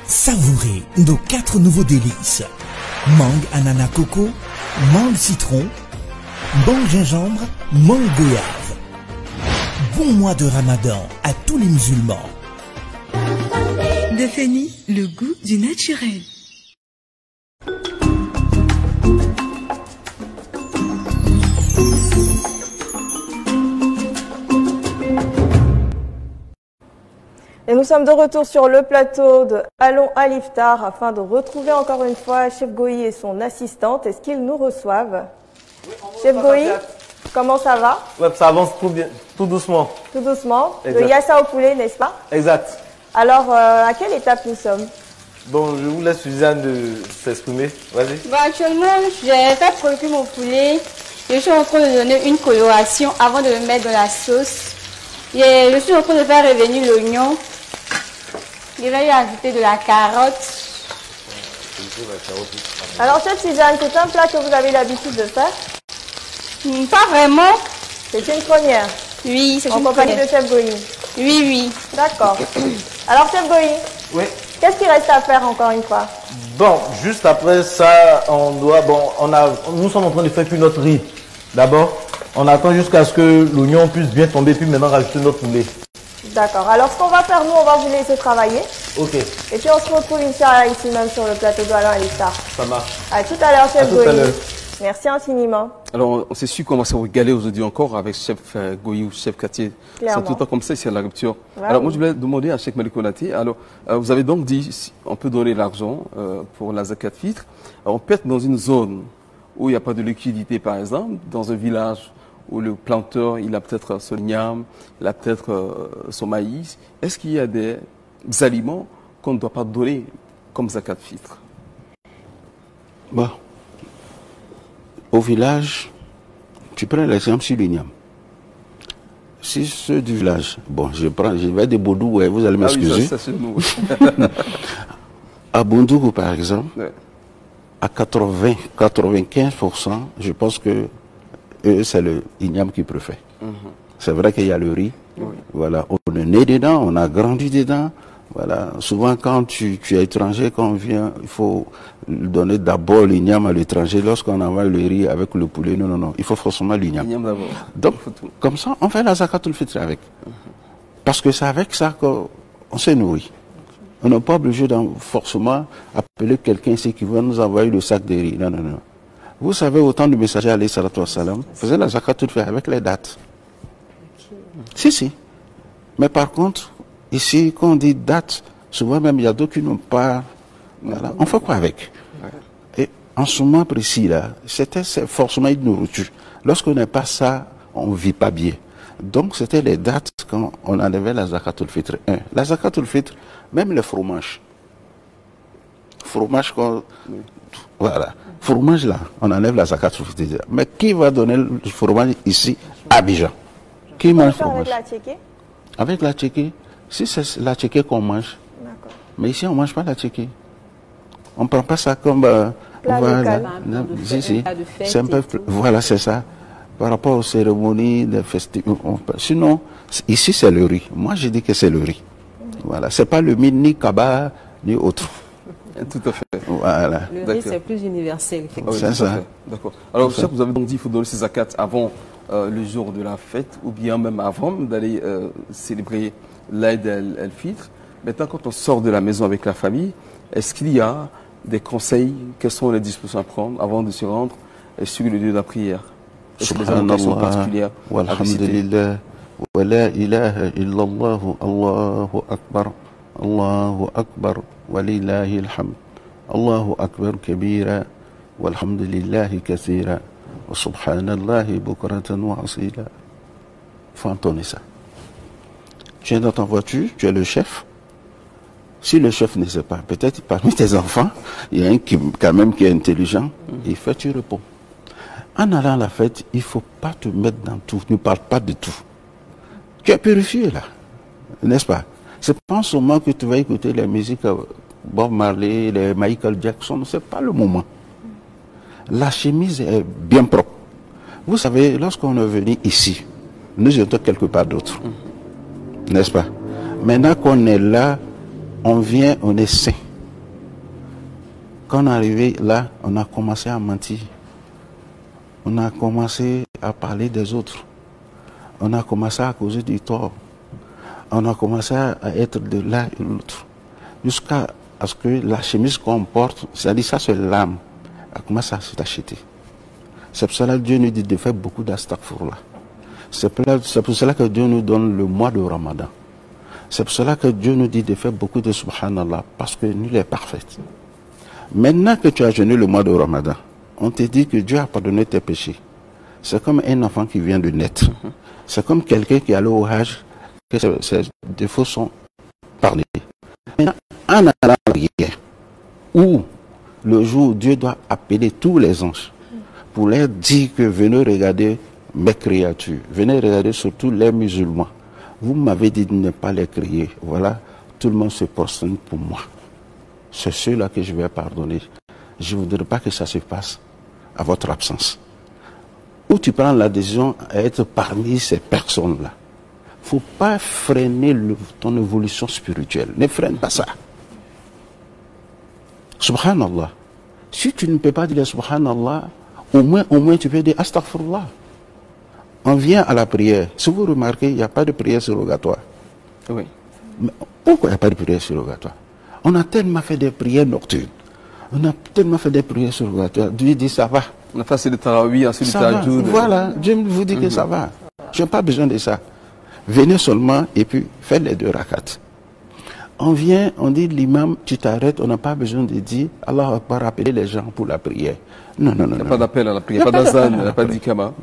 Savourez nos 4 nouveaux délices. Mangue ananas coco, mangue citron, mangue gingembre, mangue goyave. Bon mois de Ramadan à tous les musulmans. Dafani, le goût du naturel. Et nous sommes de retour sur le plateau de Allons à l'Iftar afin de retrouver encore une fois Chef Goï et son assistante. Est-ce qu'ils nous reçoivent? Chef Goï, comment ça va? Ouais, ça avance tout bien, tout doucement. Tout doucement. Exact. Le yassa au poulet, n'est-ce pas? Exact. Alors, à quelle étape nous sommes? Bon, je vous laisse Suzanne de s'exprimer. Vas-y. Bon, actuellement, j'ai fait produire mon poulet. Je suis en train de donner une coloration avant de le mettre dans la sauce. Et je suis en train de faire revenir l'oignon. Je vais y ajouter de la carotte. Alors, chef Suzanne, c'est un plat que vous avez l'habitude de faire? Pas vraiment. C'est une première? Oui, c'est une première. En compagnie de Chef Goï? Oui, oui. D'accord. Alors, Chef Goï, oui. Qu'est-ce qu'il reste à faire encore une fois? Bon, juste après ça, on doit, nous sommes en train de faire puis notre riz. D'abord, on attend jusqu'à ce que l'oignon puisse bien tomber, puis maintenant rajouter notre poulet. D'accord. Alors, ce qu'on va faire, nous, on va vous laisser travailler. Ok. Et puis, on se retrouve, Inch'Allah, ici même sur le plateau de Allons à l'Iftar. Ça marche. À tout à l'heure, Chef Goï. Merci infiniment. Alors, on s'est su qu'on va se régaler aujourd'hui encore avec Chef Goï ou Chef Katié. C'est tout le temps comme ça, c'est la rupture. Alors, moi, je voulais demander à Cheikh Malik Konaté, alors, vous avez donc dit, on peut donner l'argent pour la zakat fitr. Alors, on peut être dans une zone où il n'y a pas de liquidité, par exemple, dans un village où le planteur, il a peut-être son igname, il a peut-être son maïs. Est-ce qu'il y a des aliments qu'on ne doit pas donner comme zakat fitr? Bon. Au village, tu prends l'exemple sur l'igname. Si ceux du village, bon, je vais de Boudou, vous allez m'excuser. Oui, ça c'est nous. À Bondougou, par exemple, à 80-95%, je pense que c'est le igname qui préfère. C'est vrai qu'il y a le riz. Voilà, on est né dedans, on a grandi dedans. Voilà. Souvent, quand tu es étranger, quand on vient, il faut donner d'abord l'igname à l'étranger. Lorsqu'on envoie le riz avec le poulet, non, il faut forcément l'igname. Donc, comme ça, on fait la zakatul fitr avec. Parce que c'est avec ça qu'on se nourrit. On n'est pas obligé de forcément appeler quelqu'un ici qui va nous envoyer le sac de riz. Non. Vous savez, autant de messagers, alayhi salatu wassalam, faisaient la zakatul fitr avec les dates. Si. Mais par contre, ici, quand on dit date, souvent même il y a d'autres qui n'ont pas. Voilà. On fait quoi avec? Et en ce moment précis là, c'est forcément une nourriture. Lorsqu'on n'a pas ça, on ne vit pas bien. Donc c'était les dates quand on enlevait la zakatul fitr. La zakatul fitr, même le fromage. fromage, voilà. Fromage là, on enlève la zakat. Mais qui va donner le fromage ici, à Abidjan? Qui mange le fromage? Avec la tchéké? Avec la tchéké. Si c'est la tchéké qu'on mange. Mais ici, on ne mange pas la tchéké. On ne prend pas ça comme... voilà. C'est un peu... Voilà, c'est ça. Par rapport aux cérémonies, des festivités. Sinon, ici, c'est le riz. Moi, je dis que c'est le riz. Voilà. Ce n'est pas le mine, ni kaba, ni autre. Tout à fait. Voilà. Le riz, c'est plus universel. Ah oui, c'est ça. D'accord. Alors, Cheikh, vous avez donc dit qu'il faut donner ses zakats avant le jour de la fête, ou bien même avant d'aller célébrer l'Aïd el-Fitr. Maintenant, quand on sort de la maison avec la famille, est-ce qu'il y a des conseils? Quelles sont les dispositions à prendre avant de se rendre sur le lieu de la prière? Est-ce que les indications particulières walhamdulillah, wa la ilaha illallah, Allahu akbar, Allahu akbar, wa lillahi alhamd, Allahu akbar kabira, walhamdulillahi kathira, wa subhanallahi bukratan wa asila. Il faut entonner ça. Tu es dans ta voiture, tu es le chef. Si le chef ne sait pas, peut-être parmi tes enfants, il y a un qui, quand même qui est intelligent, il fait, tu réponds. En allant à la fête, il ne faut pas te mettre dans tout, ne parle pas de tout. Tu es purifié là, n'est-ce pas? C'est pas en ce moment que tu vas écouter la musique Bob Marley, les Michael Jackson, ce n'est pas le moment. La chemise est bien propre. Vous savez, lorsqu'on est venu ici, nous étions quelque part d'autre, n'est-ce pas? Maintenant qu'on est là, on vient, on est sain. Quand on est arrivé là, on a commencé à mentir. On a commencé à parler des autres. On a commencé à causer du tort. On a commencé à être de l'un et de l'autre. Jusqu'à ce que la chemise qu'on porte, c'est-à-dire ça c'est l'âme, a commencé à s'acheter. C'est pour cela que Dieu nous dit de faire beaucoup d'astaghfirullah. C'est pour cela que Dieu nous donne le mois de Ramadan. C'est pour cela que Dieu nous dit de faire beaucoup de subhanallah, parce que nul est parfait. Maintenant que tu as jeûné le mois de Ramadan, on te dit que Dieu a pardonné tes péchés. C'est comme un enfant qui vient de naître. C'est comme quelqu'un qui est allé au Hajj, que ses défauts sont pardonnés. Maintenant, en allant à la prière, où le jour où Dieu doit appeler tous les anges pour leur dire que venez regarder mes créatures, venez regarder surtout les musulmans. Vous m'avez dit de ne pas les crier. Voilà, tout le monde se prosterne pour moi. C'est ceux-là que je vais pardonner. Je ne voudrais pas que ça se passe à votre absence. Ou tu prends la décision à être parmi ces personnes-là. Il ne faut pas freiner ton évolution spirituelle. Ne freine pas ça. Subhanallah. Si tu ne peux pas dire Subhanallah, au moins tu peux dire Astaghfirullah. On vient à la prière. Si vous remarquez, il n'y a pas de prière surrogatoire. Oui. Mais pourquoi il n'y a pas de prière surrogatoire? On a tellement fait des prières nocturnes. On a tellement fait des prières surrogatoires. Dieu dit ça va. On a fait le tarawih, ensuite le tajoud. Voilà, Dieu vous dit que ça va. Je n'ai pas besoin de ça. Venez seulement et puis faites les 2 rakats. On vient, on dit l'imam, tu t'arrêtes, on n'a pas besoin de dire Allah Akbar, appeler les gens pour la prière. Non. Il n'y a pas d'appel à la prière, il n'y a pas d'azan, il n'y a pas d'ikama.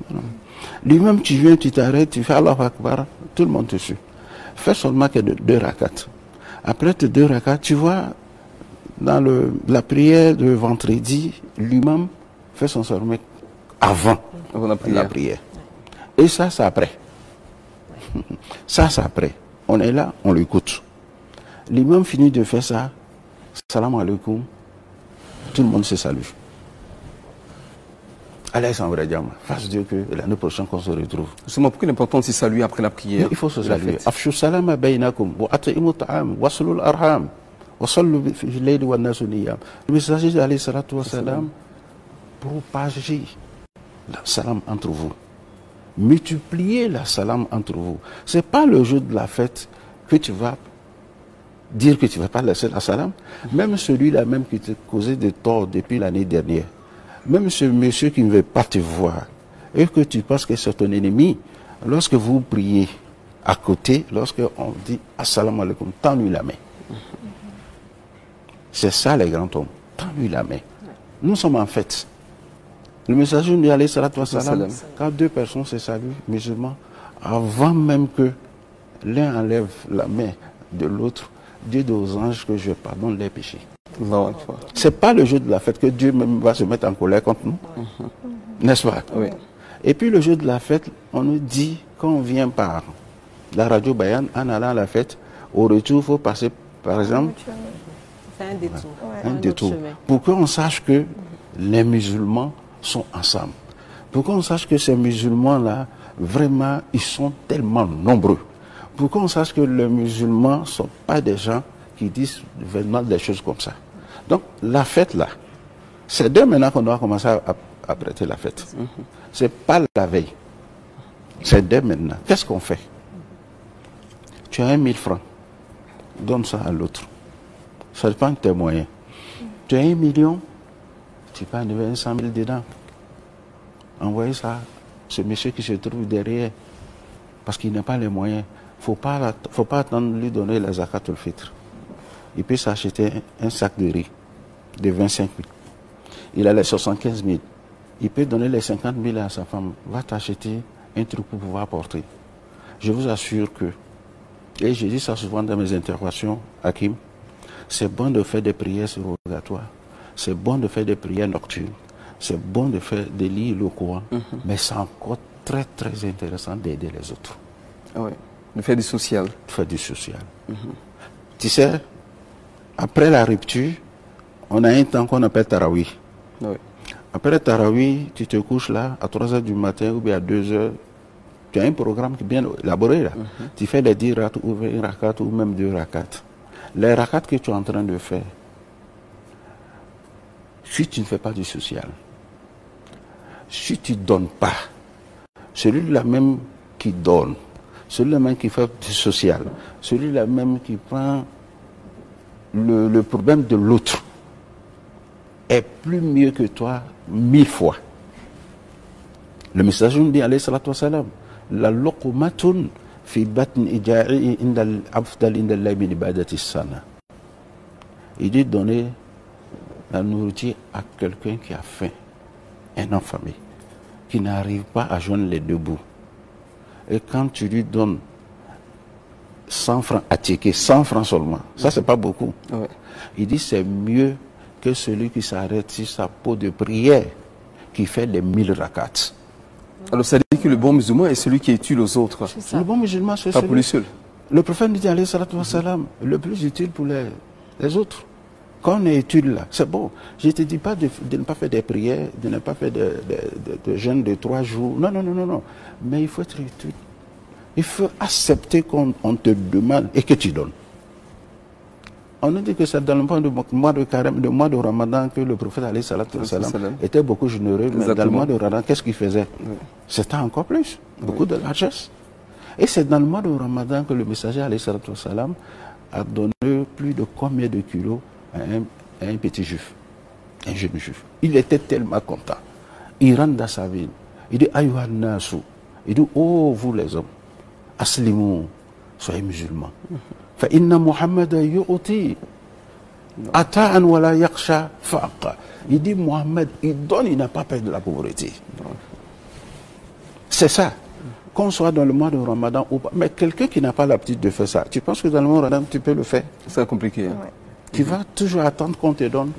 Lui-même, tu viens, tu t'arrêtes, tu fais Allah Akbar, tout le monde te suit. Fais seulement que 2 rakats. Après tes 2 rakats, tu vois, dans la prière de vendredi, l'imam fait son sermon avant la prière. Et ça, c'est après. Ça, c'est après. On est là, on l'écoute. L'imam finit de faire ça. Salam alaikum. Tout le monde se salue. Allez, sans vrai diamant. Fasse Dieu que l'année prochaine qu'on se retrouve. Justement, pourquoi l'important de se saluer après la prière? Il faut se saluer. Afshu salam bainakum wa at'imu ta'am wa salul arham wa sallu fi layli wa nasu niyam. Le messager alayhi salatu wa salam propager la salam entre vous. Multiplier la salam entre vous. C'est pas le jour de la fête que tu vas dire que tu ne vas pas laisser la salam. Même celui-là même qui t'a causé de tort depuis l'année dernière. Même ce monsieur qui ne veut pas te voir et que tu penses que c'est ton ennemi, lorsque vous priez à côté, lorsqu'on dit assalamu alaikum, tends-lui la main. C'est ça les grands hommes, tends-lui la main. Nous sommes en fête. Le messager nous allait salatu wa salam, quand 2 personnes se saluent, musulmans, avant même que l'un enlève la main de l'autre, Dieu dit aux anges que je pardonne les péchés. C'est pas le jour de la fête que Dieu même va se mettre en colère contre nous. N'est-ce pas? Oui. Et puis le jour de la fête, on nous dit, quand on vient par la radio Bayan, en allant à la fête, au retour, il faut passer, par exemple, C'est un détour. un détour. Pour qu'on sache que les musulmans sont ensemble. Pour qu'on sache que ces musulmans-là, vraiment, ils sont tellement nombreux. Pour qu'on sache que les musulmans ne sont pas des gens qui disent vraiment des choses comme ça. Donc, la fête, là, c'est dès maintenant qu'on doit commencer à prêter la fête. C'est pas la veille. C'est dès maintenant. Qu'est-ce qu'on fait? Tu as 1000 francs. Donne ça à l'autre. Ça dépend de tes moyens. Tu as 1 million, tu peux enlever 100 000 dedans. Envoyez ça à ce monsieur qui se trouve derrière. Parce qu'il n'a pas les moyens. Faut pas attendre de lui donner la zakat al fitr. Il peut s'acheter un sac de riz de 25 000. Il a les 75 000. Il peut donner les 50 000 à sa femme. Va t'acheter un truc pour pouvoir porter. Je vous assure que, et je dis ça souvent dans mes interventions, Hakim, c'est bon de faire des prières surrogatoires. C'est bon de faire des prières nocturnes. C'est bon de lire le Coran. Mais c'est encore très très intéressant d'aider les autres. Ah oui. De faire du social. De faire du social. Tu sais, après la rupture, on a un temps qu'on appelle Tarawih. Oui. Après Tarawih, tu te couches là à 3 h du matin ou bien à 2 h. Tu as un programme qui est bien élaboré là. Tu fais les 10 rakats ou 20 rakats ou même 2 rakats. Les rakats que tu es en train de faire, si tu ne fais pas du social, si tu ne donnes pas, celui-là même qui donne, celui-là même qui fait du social, celui-là même qui prend le problème de l'autre, est plus mieux que toi 1000 fois. Le messager nous dit, alayhi salatu wassalam, la luqmatun fi batn ija'i indal afdal indal la min ibadati sana. Il dit donner la nourriture à quelqu'un qui a faim, un enfant, qui n'arrive pas à joindre les deux bouts. Et quand tu lui donnes 100 francs à ticket, 100 francs seulement, ça c'est pas beaucoup. Ouais. Il dit c'est mieux que celui qui s'arrête sur sa peau de prière, qui fait les 1000 rakats. Alors ça dit que le bon musulman est celui qui est utile aux autres. Le bon musulman, c'est pas pour lui seul. Le prophète nous dit, alayhi salatu wassalam, le plus utile pour les autres. Quand on est utile là, c'est bon. Je ne te dis pas de ne pas faire des prières, de ne pas faire de jeûne de 3 jours. Non, non, non, non, non. Mais il faut être utile. Il faut accepter qu'on te demande et que tu donnes. On nous dit que c'est dans le mois de carême, le mois de Ramadan, que le prophète alayhi salatu wassalam était beaucoup généreux. Mais dans le mois de Ramadan, qu'est-ce qu'il faisait? C'était encore plus. Beaucoup de largesse. Et c'est dans le mois de Ramadan que le messager alayhi salatu wassalam a donné plus de combien de kilos à un petit juif, un jeune juif. Il était tellement content. Il rentre dans sa ville. Il dit, Ayyuhan nasu. Il dit, oh vous les hommes, aslimu, soyez musulmans. Fa inna Muhammad yu'ti ata'an wa la yakhsha faqa. Il dit, Mohammed, il donne, il n'a pas peur de la pauvreté. C'est ça. Qu'on soit dans le mois de Ramadan ou pas. Mais quelqu'un qui n'a pas l'habitude de faire ça, tu penses que dans le mois de Ramadan, tu peux le faire? C'est compliqué. Hein? Ouais. Tu vas toujours attendre qu'on te donne.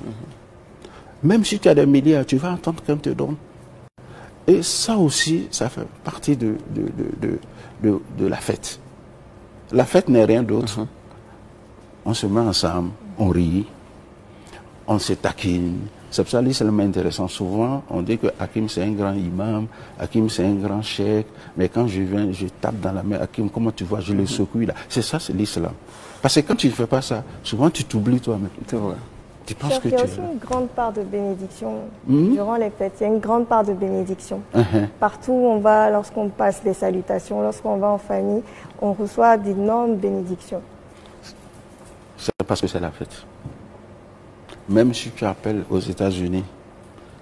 Même si tu as des milliards, tu vas attendre qu'on te donne. Et ça aussi, ça fait partie de la fête. La fête n'est rien d'autre. On se met ensemble, on rit, on se taquine. C'est pour ça que l'islam est intéressant. Souvent, on dit que Hakim c'est un grand imam, Hakim c'est un grand cheikh, mais quand je viens, je tape dans la main, Hakim, comment tu vois, je le secoue là. C'est ça, c'est l'islam. Parce que quand tu ne fais pas ça, souvent tu t'oublies toi-même. C'est vrai. Tu penses que il y a tu aussi une grande part de bénédiction durant les fêtes. Il y a une grande part de bénédiction. Partout où on va, lorsqu'on passe les salutations, lorsqu'on va en famille, on reçoit d'énormes bénédictions. C'est parce que c'est la fête. Même si tu appelles aux États-Unis,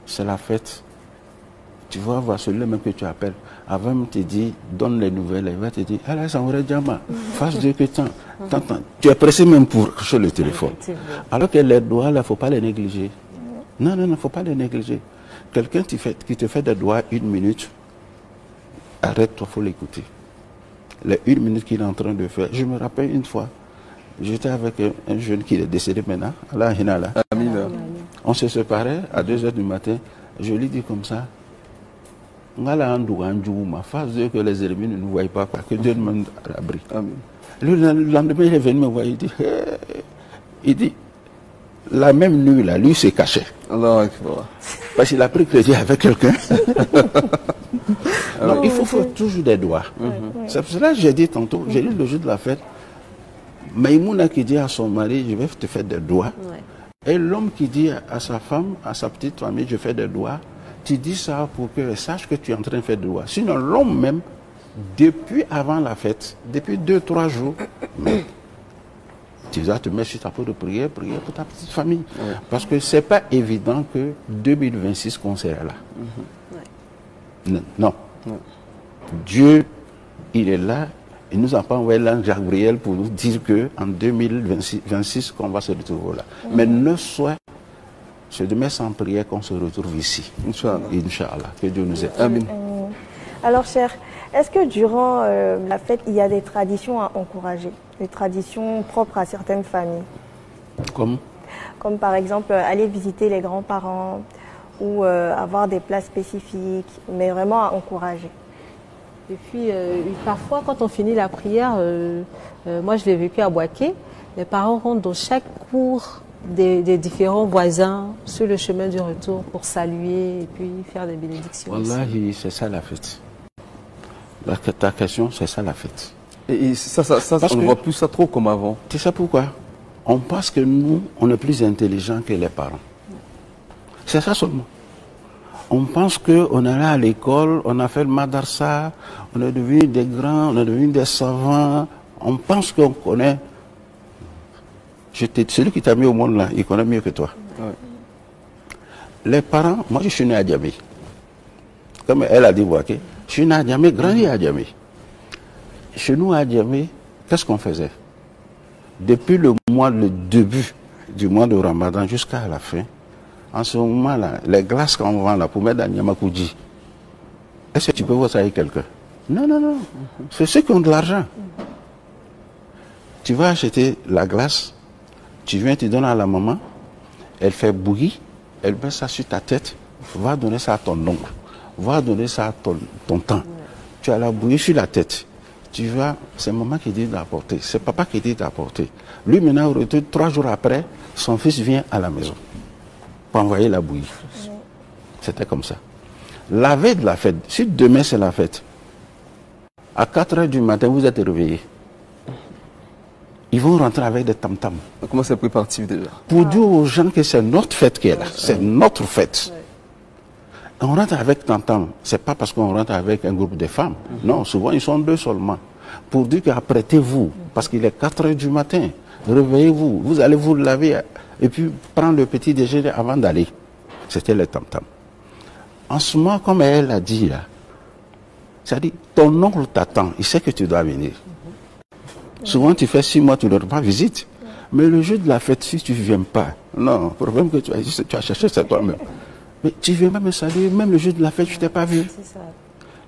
c'est la fête. Tu vas voir celui-là même que tu appelles. Avant, il te dit, donne les nouvelles. Il va te dire, allez, ça aurait diamant. Fasse Dieu que tant. Tu es pressé même pour sur le téléphone. Alors que les doigts, là, il ne faut pas les négliger. Non, non, non, il ne faut pas les négliger. Quelqu'un qui te fait des doigts 1 minute, arrête-toi, il faut l'écouter. Les 1 minute qu'il est en train de faire. Je me rappelle une fois, J'étais avec un jeune qui est décédé maintenant, Allah Hinala. On se séparait à 2h du matin. Je lui dis comme ça, ma phase que les ennemis ne nous voient pas, que Dieu nous mène à l'abri. Le lendemain, il est venu me voir, il dit, la même nuit, là, lui s'est caché. Parce qu'il a pris crédit avec quelqu'un. Donc, il faut faire toujours des doigts. C'est pour cela que j'ai dit tantôt, j'ai dit le jour de la fête, Maïmouna qui dit à son mari, je vais te faire des doigts. Et l'homme qui dit à sa femme, à sa petite famille, je fais des doigts, tu dis ça pour qu'elle sache que tu es en train de faire des doigts. Sinon, l'homme même, depuis avant la fête, depuis 2-3 jours, tu dois te mettre sur ta peau de prier pour ta petite famille. Parce que ce n'est pas évident que 2026 qu'on sera là. Non. Dieu, il est là. Il nous a pas envoyé l'ange Gabriel pour nous dire qu'en 2026 qu'on va se retrouver là. Mais ne soit ce demain sans prière qu'on se retrouve ici. Inch'Allah. Que Dieu nous aide. Amen. Alors, cher, est-ce que durant la fête, il y a des traditions à encourager? Des traditions propres à certaines familles? Comme par exemple, aller visiter les grands-parents ou avoir des plats spécifiques, mais vraiment à encourager. Et puis, parfois, quand on finit la prière, moi je l'ai vécu à Boaké, les parents rentrent dans chaque cour des différents voisins sur le chemin du retour pour saluer et puis faire des bénédictions. Wallahi, c'est ça la fête. Ta question, c'est ça la fête. Et ça on ne voit plus ça trop comme avant. Tu sais pourquoi? On pense que nous, on est plus intelligents que les parents. C'est ça seulement. On pense qu'on est là à l'école, on a fait le madarsa, on est devenu des grands, on est devenu des savants. On pense qu'on connaît. Celui qui t'a mis au monde là, il connaît mieux que toi. Les parents, moi je suis né à Djamé. Comme elle a dit, je suis né à Djamé, grandi à Djamé. Chez nous à Djamé, qu'est-ce qu'on faisait? Depuis le début du mois de Ramadan jusqu'à la fin, en ce moment-là, les glaces qu'on vend là pour mettre dans Nyamakoudji, est-ce que tu peux voir ça avec quelqu'un? Non. C'est ceux qui ont de l'argent. Tu vas acheter la glace, tu viens, tu donnes à la maman, elle fait bouillir, elle met ça sur ta tête, va donner ça à ton oncle, va donner ça à ton temps. Tu as la bouillie sur la tête. Tu vas, c'est maman qui dit d'apporter, c'est papa qui dit d'apporter. Lui maintenant, au retour, 3 jours après, son fils vient à la maison pour envoyer la bouillie. C'était comme ça. La veille de la fête, si demain c'est la fête, à 4h du matin, vous êtes réveillés. Ils vont rentrer avec des tam-tams. Comment c'est préparatif déjà? Pour dire aux gens que c'est notre fête qui est là. C'est notre fête. On rentre avec tam-tam. C'est pas parce qu'on rentre avec un groupe de femmes. Non, souvent ils sont 2 seulement. Pour dire qu'apprêtez-vous, parce qu'il est 4h du matin. Réveillez-vous. Vous allez vous laver et puis prendre le petit déjeuner avant d'aller. C'était le tam-tam. En ce moment, comme elle a dit là, c'est-à-dire ton oncle t'attend. Il sait que tu dois venir. Souvent, tu fais 6 mois, tu ne leur pas visite. Mais le jour de la fête, si tu ne viens pas, non, le problème que tu as cherché, c'est toi-même. Mais tu ne viens pas me saluer, même le jour de la fête, je ne t'ai pas vu.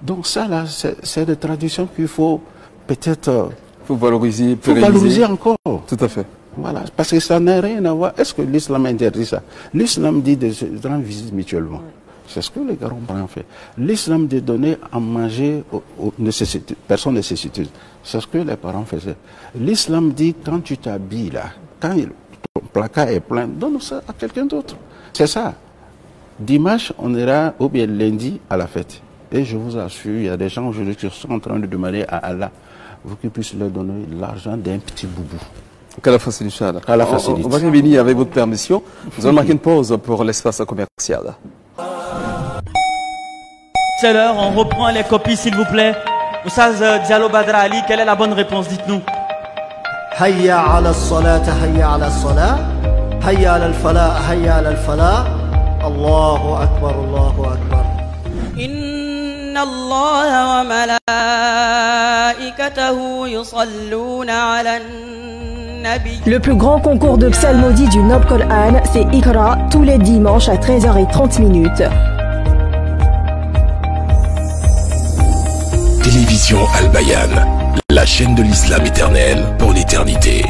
Donc ça, là, c'est des traditions qu'il faut peut-être... faut valoriser, faut valoriser encore. Tout à fait. Voilà, parce que ça n'a rien à voir. Est-ce que l'islam interdit ça? L'islam dit de rendre visite mutuellement. C'est ce que les grands-parents ont fait. L'islam de donner à manger aux personnes nécessiteuses. C'est ce que les parents faisaient. L'islam dit quand tu t'habilles là, quand ton placard est plein, donne ça à quelqu'un d'autre. C'est ça. Dimanche, on ira, ou bien lundi, à la fête. Et je vous assure, il y a des gens aujourd'hui qui sont en train de demander à Allah pour qu'il puisse leur donner l'argent d'un petit boubou. Qu'Allah facilite, Inch'Allah. Qu'Allah facilite. On va revenir avec votre permission. Nous allons marquer une pause pour l'espace commercial. C'est l'heure, on reprend les copies s'il vous plaît. Oussaz Diallo Badra Ali, quelle est la bonne réponse? Dites-nous. Hayya ala salat, hayya ala salat, hayya ala al-falah, hayya ala al-falah. Allahu akbar, Allahu akbar. Inna Allah wa malaikatahu yusalluna ala nabi. Le plus grand concours de psalmodie du Noble Coran, c'est Iqra, tous les dimanches à 13h30. Télévision Al-Bayan, la chaîne de l'islam éternel pour l'éternité.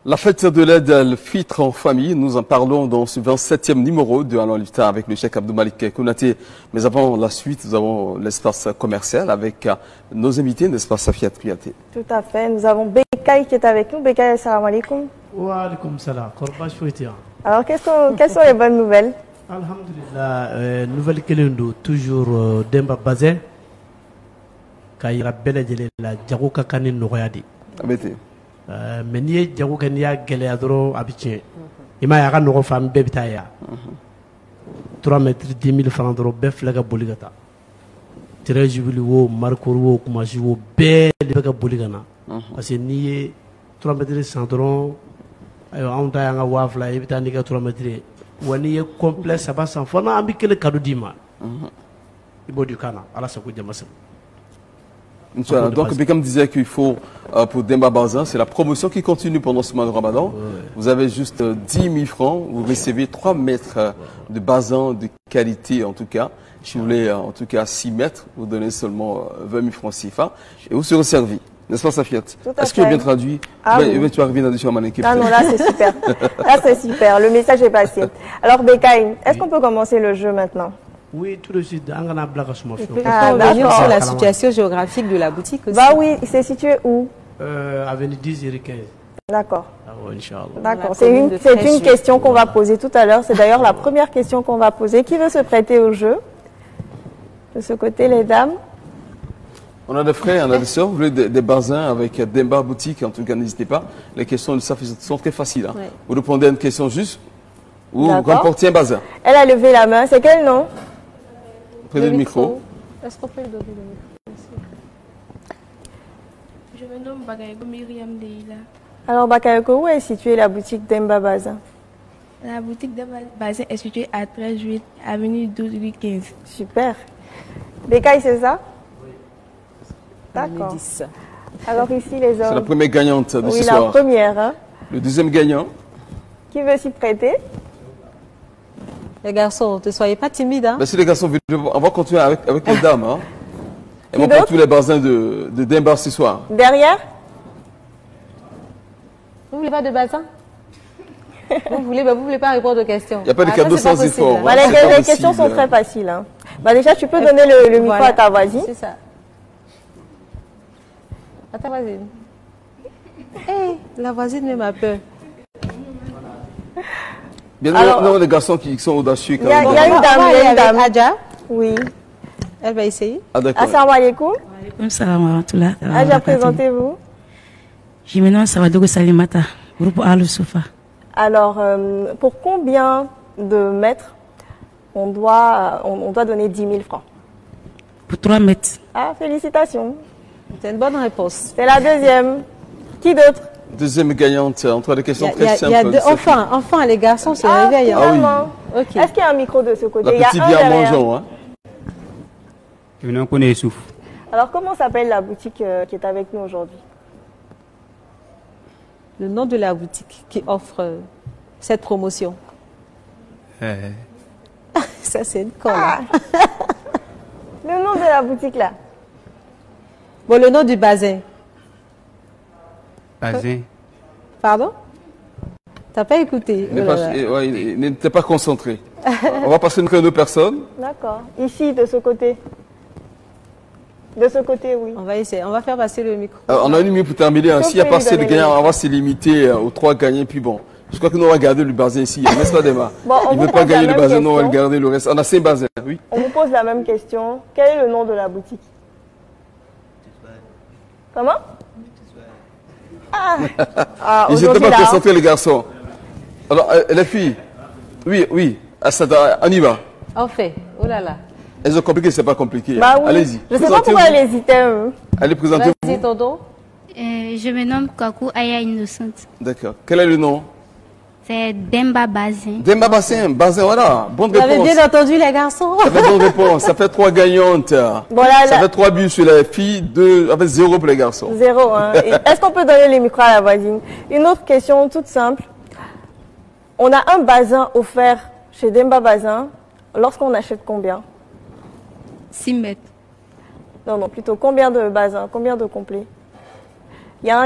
La fête de l'aide al-Fitr en famille, nous en parlons dans ce 27e numéro de Allons l'Iftar avec le Cheikh Abdou Malik Kounaté. Mais avant la suite, nous avons l'espace commercial avec nos invités, l'espace Safia Triaté. Tout à fait. Nous avons Bekay qui est avec nous. Bekay, assalamu alaikum. Wa alaikum salam. Alors, quelles sont les bonnes nouvelles? Alhamdulillah, nouvelle Kelendo, toujours Demba Bazin. Kayira Beledjele la Djago Kakane Noyadi. Abete. Mais ni ye jago kɛ n'i y'a gɛlɛya dɔrɔn a bɛ tiɲɛ i m'a ye a ka nɔgɔ fan bɛɛ bɛ taa yan 3 mètres 10 000 francs dɔrɔn bɛɛ filɛ ka boli ka taa tirage wuli wo marikour wo kumasi wo bɛɛ de bɛ ka boli ka na parce que n'i ye 3 mètres san dɔrɔn ayiwa anw ta y'an ka 2000 i bɛ taa n'i ka 3 mètres ye wa n'i ye complet 3 san fana an bɛ kelen cadeau d'i ma i b'o di kan na ala sago jama sago. Donc, Bekam disait qu'il faut, pour Demba Bazin, c'est la promotion qui continue pendant ce mois de Ramadan. Ouais. Vous avez juste 10 000 francs, vous recevez 3 mètres de bazin de qualité en tout cas. Si vous voulez en tout cas 6 mètres, vous donnez seulement 20 000 francs CFA et vous serez servi. N'est-ce pas, Safiat? Est-ce que tu as bien traduit? Oui. Tu arrives dans ma équipe. Ah non, là c'est super. Là c'est super, le message est passé. Alors Bekay, est-ce qu'on peut commencer le jeu maintenant? Oui, tout de suite. On va revenir sur la situation géographique de la boutique aussi. Bah oui, c'est situé où? Avenue 10 et 15. D'accord. Inch'Allah. D'accord. C'est une question qu'on va poser tout à l'heure. C'est d'ailleurs la première question qu'on va poser. Qui veut se prêter au jeu? De ce côté, les dames. On a des frères, on a des sœurs. Vous voulez des bazins avec Demba Boutique? En tout cas, n'hésitez pas. Les questions sont très faciles. Hein. Ouais. Vous répondez à une question juste ou vous remportez un bazin. Elle a levé la main. C'est quel nom? Prenez le micro. Est-ce qu'on peut le donner le micro? Je me nomme Bakayoko Myriam Leila. Alors Bakayoko, où est située la boutique Demba Bazin? La boutique Demba Bazin est située à 13 juillet, avenue 12 rue 15. Super. Bekay, c'est ça? Oui. D'accord. Alors ici les hommes. C'est la première gagnante de ce soir. Oui, la première. Hein? Le deuxième gagnant. Qui veut s'y prêter? Les garçons, ne soyez pas timides. Hein? Si les garçons, on va continuer avec les dames. Hein? Et on prend tous les bazins de Demba ce soir. Derrière? Vous voulez pas de bazin? Vous voulez pas répondre aux questions? Il n'y a pas de cadeau sans effort. Bah, les questions sont très faciles. Hein. Bah, déjà, tu peux donner le micro à ta voisine. C'est ça. À ta voisine. Hey, la voisine même a peur. Bien alors, les garçons qui sont audacieux. Il y a une dame, Adja. Oui. Elle va essayer. Assalamu alaikum. Salam alaikum. Adja, présentez-vous. Je me nomme Sawadogo Salimata, groupe Al-Soufa. Alors, pour combien de mètres on doit donner 10 000 francs? Pour 3 mètres. Ah, félicitations. C'est une bonne réponse. C'est la deuxième. Qui d'autre? Deuxième gagnante, entre les questions très simples. Enfin, les garçons se réveillent. Ah oui. Okay. Est-ce qu'il y a un micro de ce côté? La petite bien mangeant. Hein? Alors, comment s'appelle la boutique qui est avec nous aujourd'hui? Le nom de la boutique qui offre cette promotion. Ça, c'est une colle. Ah. Le nom de la boutique là? Bon, le nom du bazin. Bazin. Pardon? T'as pas écouté? Il n'était pas concentré. On va passer une autre personne. D'accord. Ici, de ce côté. De ce côté, oui. On va essayer. On va faire passer le micro. On a une minute pour terminer. S'il n'y a pas assez de gagnants, on va se limiter aux 3 gagnants. Puis bon, je crois que nous on va garder le bazin ici. N'est-ce pas, Demba? Il ne veut pas gagner le bazin, nous on va garder le reste. On a 5 bazins, oui. On vous pose la même question. Quel est le nom de la boutique? Comment? Ils n'étaient pas concentrés, les garçons. Alors, les filles, oui, on y va. On fait, oh là là. Elles ont compliqué, c'est pas compliqué. Bah oui. Allez-y. Je ne sais pas pourquoi elle hésitait. Allez, présentez-vous. Vas-y, tonton. Je me nomme Kakou Aya Innocente. D'accord. Quel est le nom? C'est Demba Bazin. Demba Bazin, voilà. Bonne réponse. Vous avez bien entendu, les garçons. Ça fait bonne réponse. Ça fait 3 gagnantes. Bon, ça fait 3 buts sur les filles, 2 avec 0 pour les garçons. 0. Hein. Est-ce qu'on peut donner les micros à la voisine? Une autre question toute simple. On a un bazin offert chez Demba Bazin lorsqu'on achète combien? 6 mètres. Non, plutôt combien de bazins? Combien de complets? Il y a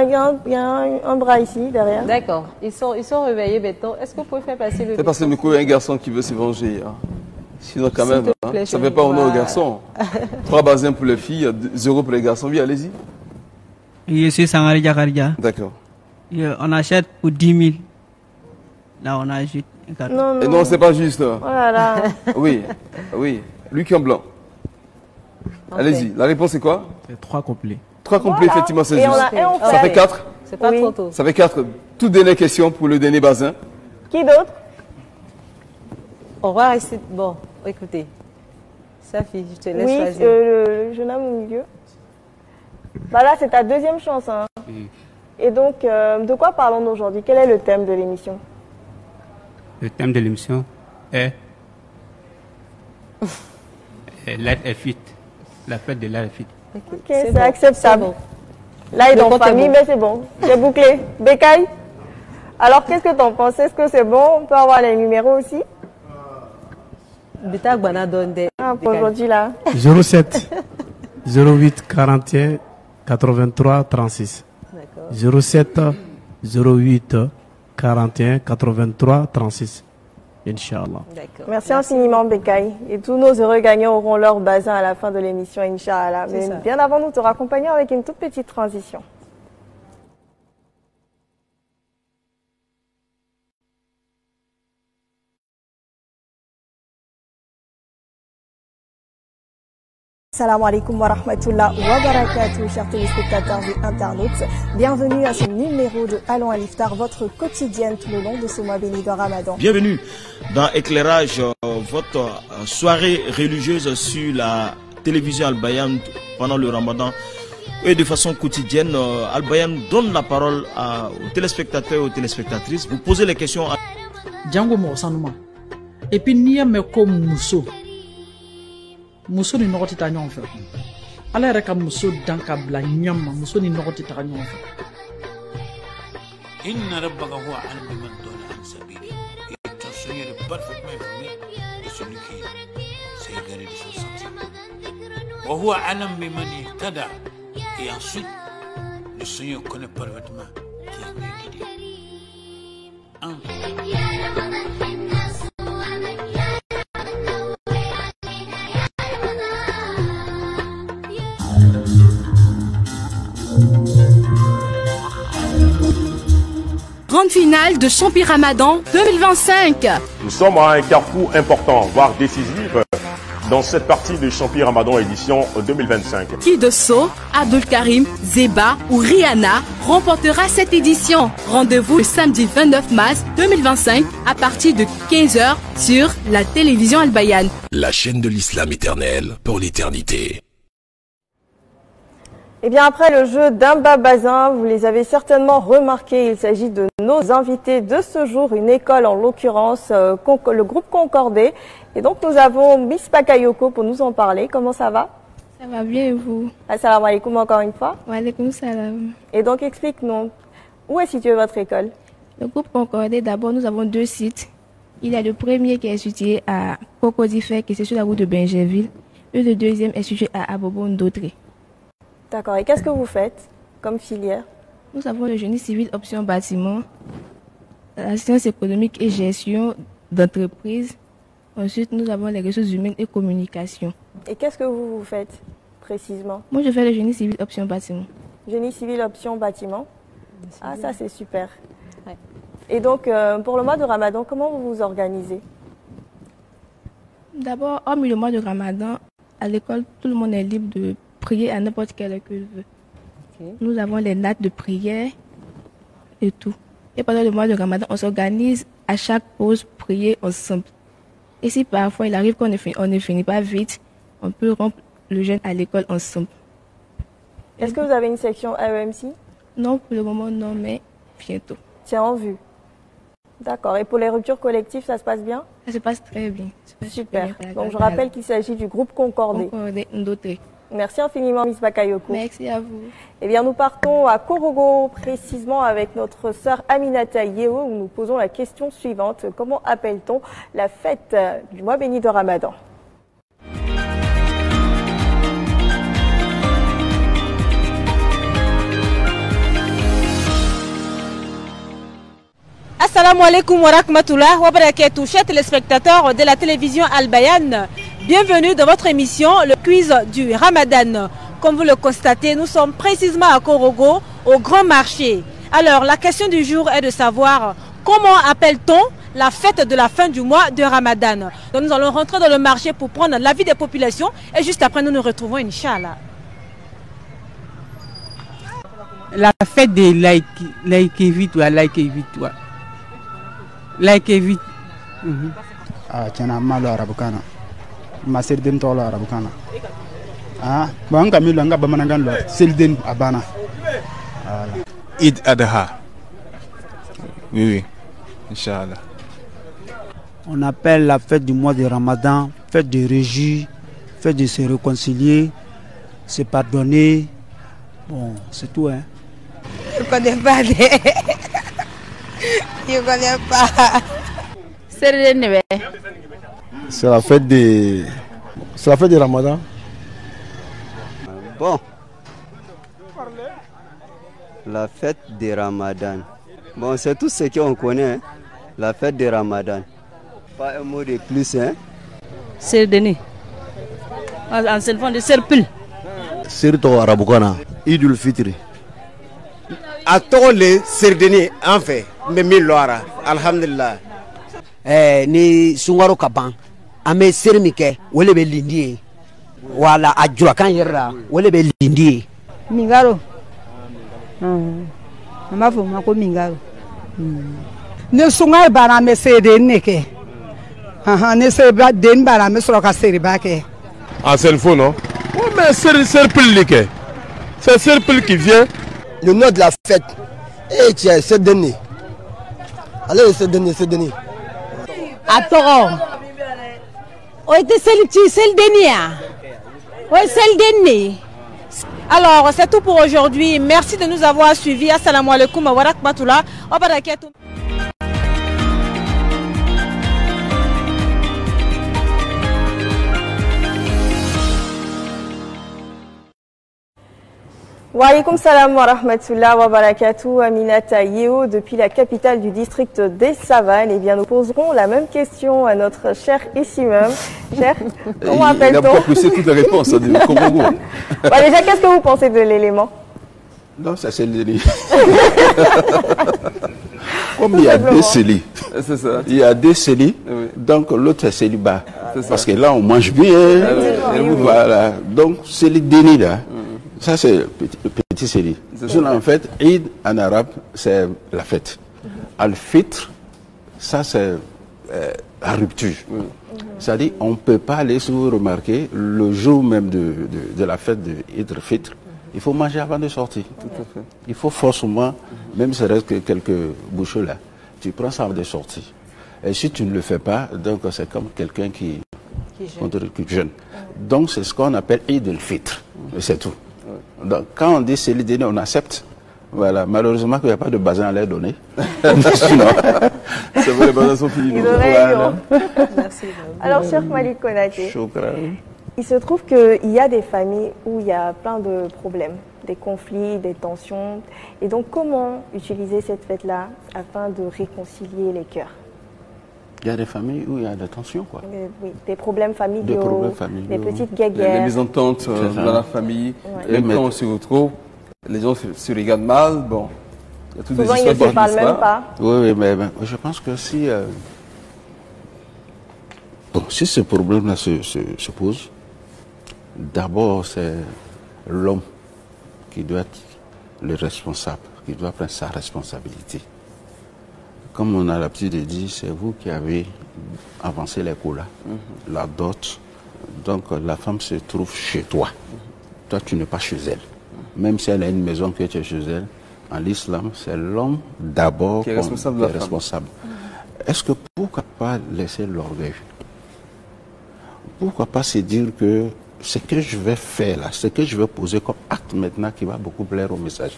un bras ici, derrière. D'accord. Ils sont réveillés maintenant. Est-ce que vous pouvez faire passer le... C'est parce que il y a un garçon qui veut se venger. Hein. Sinon, quand même, plaît, ça ne fait pas honneur aux garçons. 3 bazins pour les filles, 0 pour les garçons. Oui, allez-y. Je suis Sangari Jakaria. D'accord. On achète pour 10 000. Là, on a juste un carton. Non, et non, c'est pas juste. Oh là là. Oui, oui. Lui qui est en blanc. Okay. Allez-y. La réponse est quoi? C'est 3 complets. 3 complets, effectivement, c'est juste. Ça fait 4. C'est pas trop tôt. Ça fait 4. Toute dernière question pour le dernier bazin. Qui d'autre? On va rester... Bon, écoutez. Safi, je te laisse choisir. Le jeune homme au milieu. Bah là, c'est ta deuxième chance. Hein. Et donc, de quoi parlons-nous aujourd'hui? Quel est le thème de l'émission? Le thème de l'émission est l'aide est fit. La fête de l'aide est fit. Ok, c'est acceptable. Bon. Là, il est en famille, mais c'est bon. C'est bouclé. Bekay, alors qu'est-ce que tu en penses? Est-ce que c'est bon? On peut avoir les numéros aussi? Pour aujourd'hui, là. 07 08 41 83 36. 07 08 41 83 36. Inch'Allah. Merci infiniment, Bekay. Et tous nos heureux gagnants auront leur bazin à la fin de l'émission, Inch'Allah. Mais bien avant, nous te raccompagnons avec une toute petite transition. Salam alaikum wa rahmatullah wa barakatuh, chers téléspectateurs et internautes. Bienvenue à ce numéro de Allons à l'Iftar, votre quotidienne tout le long de ce mois béni de Ramadan. Bienvenue dans Éclairage, votre soirée religieuse sur la télévision Al-Bayan pendant le Ramadan. Et de façon quotidienne, Al-Bayan donne la parole aux téléspectateurs et aux téléspectatrices. Vous posez les questions à... Django Morsanuma. Et puis, Nia me comme Mousso. Muso ni nɔgɔ tɛ taa ɲɔgɔn fɛ ala yɛrɛ ka muso dan ka bila ɲama muso ni nɔgɔ tɛ taa ɲɔgɔn fɛ inna rabbaka huwa alim biman dalla an sabili et ton Seigneur est parfaitement informé de celui qui s'est égaré de son sentier wa huwa alim biman ihtada et ensuite le Seigneur connaît parfaitement qui est bien guidé. Grande finale de Champi Ramadan 2025. Nous sommes à un carrefour important, voire décisif, dans cette partie de Champi Ramadan édition 2025. Qui de So, Abdul Karim, Zeba ou Rihanna remportera cette édition? Rendez-vous le samedi 29 mars 2025 à partir de 15h sur la télévision Al-Bayan. La chaîne de l'islam éternel pour l'éternité. Et bien après le jeu d'Amba Bazin, vous les avez certainement remarqué, il s'agit de nos invités de ce jour, une école en l'occurrence, le groupe Concordé. Et donc nous avons Miss Bakayoko pour nous en parler. Comment ça va? Ça va bien et vous? Assalamu alaikum encore une fois. Wa alaikum salam. Et donc explique-nous, où est située votre école? Le groupe Concordé, d'abord nous avons 2 sites. Il y a le premier qui est situé à Cocodifet, qui est sur la route de Benjerville. Et le deuxième est situé à Abobo-Ndotré. D'accord. Et qu'est-ce que vous faites comme filière? Nous avons le génie civil option bâtiment, la science économique et gestion d'entreprise. Ensuite, nous avons les ressources humaines et communication. Et qu'est-ce que vous faites précisément? Moi, je fais le génie civil option bâtiment. Génie civil option bâtiment. Ah, ça c'est super. Ouais. Et donc, pour le mois de Ramadan, comment vous vous organisez? D'abord, hormis le mois de Ramadan, à l'école, tout le monde est libre de prier à n'importe quelle heure qu'il veut. Okay. Nous avons les nattes de prière et tout. Et pendant le mois de Ramadan, on s'organise à chaque pause prier ensemble. Et si parfois il arrive qu'on ne finit pas vite, on peut rompre le jeûne à l'école ensemble. Est-ce que vous avez une section AEMC? Non, pour le moment non, mais bientôt. C'est en vue. D'accord. Et pour les ruptures collectives, ça se passe bien? Ça se passe très bien. Super. Donc je rappelle qu'il s'agit du groupe Concordé. Concordé Ndotré. Merci infiniment, Miss Bakayoko. Merci à vous. Eh bien, nous partons à Korogo, précisément avec notre sœur Aminata Yeo, où nous posons la question suivante. Comment appelle-t-on la fête du mois béni de Ramadan? Assalamu alaikum wa rahmatullah wa barakatuh, chers téléspectateurs de la télévision Al Bayan. Bienvenue dans votre émission, le quiz du Ramadan. Comme vous le constatez, nous sommes précisément à Korogo, au Grand Marché. Alors, la question du jour est de savoir comment appelle-t-on la fête de la fin du mois de Ramadan. Donc nous allons rentrer dans le marché pour prendre l'avis des populations et juste après nous nous retrouvons, Inch'Allah. La fête de Laikevit ou Laikevit. Laikevit. Ah, tiens, malo arabukana. Ma serdin tolo arabukana. Ah, bon, Camille, on a bamanangan lo. Serdin abana. Eid Adha. Oui, oui. Inch'Allah. On appelle la fête du mois de Ramadan, fête de réjouir, fête de se réconcilier, se pardonner. Bon, c'est tout, hein. Je ne connais pas. Je ne connais pas. C'est la fête de Ramadan. Bon. La fête de Ramadan. Bon, c'est tout ce qu'on connaît, hein. La fête de Ramadan. Pas un mot de plus, hein. C'est Denis. En fond de Serpil. Sirto Arabukana, Idul Fitri. A tole Serdeni, en fait, mais Milora, Alhamdulillah. Ni Sungaro Kaban, Ame Sermike, Welebe Lindi. Wala Ajurakan Yera, Welebe Lindi. Mingaro. Amafu Mako Mingaro. Ne Sungai Barame Sedeneke. Ne se den Barame Sroka Seribake. Ah, c'est le faux, non? Oh, mais c'est Serpil qui vient. Le nom de la fête. Eh, tiens, c'est Denis. Allez, c'est Denis. Attends. C'est le Denis. Oui, c'est le Denis. Alors, c'est tout pour aujourd'hui. Merci de nous avoir suivis. Assalamu alaikum wa rahmatullah wa barakatuh. Wa alaykoum salam wa rahmatullah wa barakatuh, Aminata Yeo depuis la capitale du district des Savanes. Eh bien, nous poserons la même question à notre cher ici même. Cher, comment appelle-t-on? Il a pas poussé toutes les réponses du Congo. Bah, déjà, qu'est-ce que vous pensez de l'élément? Non, ça c'est le délit. Comme il y a deux célis, il y a deux célis, donc l'autre est célibat. Parce que là on mange bien, voilà. Donc c'est le déni là. Ça c'est le petit céli. En fait, Eid en arabe c'est la fête. Al-Fitr, ça c'est la rupture. C'est-à-dire on ne peut pas aller, si vous remarquez, le jour même de la fête de Eid al-Fitr, il faut manger avant de sortir. Tout à fait. Il faut forcément, même si reste que quelques bouchées là, tu prends ça avant de sortir. Et si tu ne le fais pas, donc c'est comme quelqu'un qui jeûne. Donc c'est ce qu'on appelle Eid al-Fitr. C'est tout. Donc quand on dit c'est l'idée, on accepte. Voilà. Malheureusement qu'il n'y a pas de bazin à leur donner. Sinon, c'est vrai, les bazins sont finis. Voilà. Merci. Alors, cher Malik Konaté, il se trouve qu'il y a des familles où il y a plein de problèmes, des conflits, des tensions. Et donc, comment utiliser cette fête-là afin de réconcilier les cœurs? Il y a des familles où il y a des tensions, quoi. Oui, des problèmes familiaux, des petites guéguerres. Les mésententes dans la famille. Ouais. Même quand on se retrouve, les gens se regardent mal. Bon, il y a toutes souvent, des histoires ils ne se parlent même pas. Oui, mais je pense que si, si ce problème-là se pose, d'abord, c'est l'homme qui doit être le responsable, qui doit prendre sa responsabilité. Comme on a l'habitude de dire, c'est vous qui avez avancé les colas, la dot. Donc la femme se trouve chez toi. Toi, tu n'es pas chez elle. Même si elle a une maison que tu es chez elle, en l'islam, c'est l'homme d'abord qui est responsable. Est-ce que pourquoi pas laisser l'orgueil? Pourquoi pas se dire que ce que je vais faire là, ce que je vais poser comme acte maintenant qui va beaucoup plaire au messager.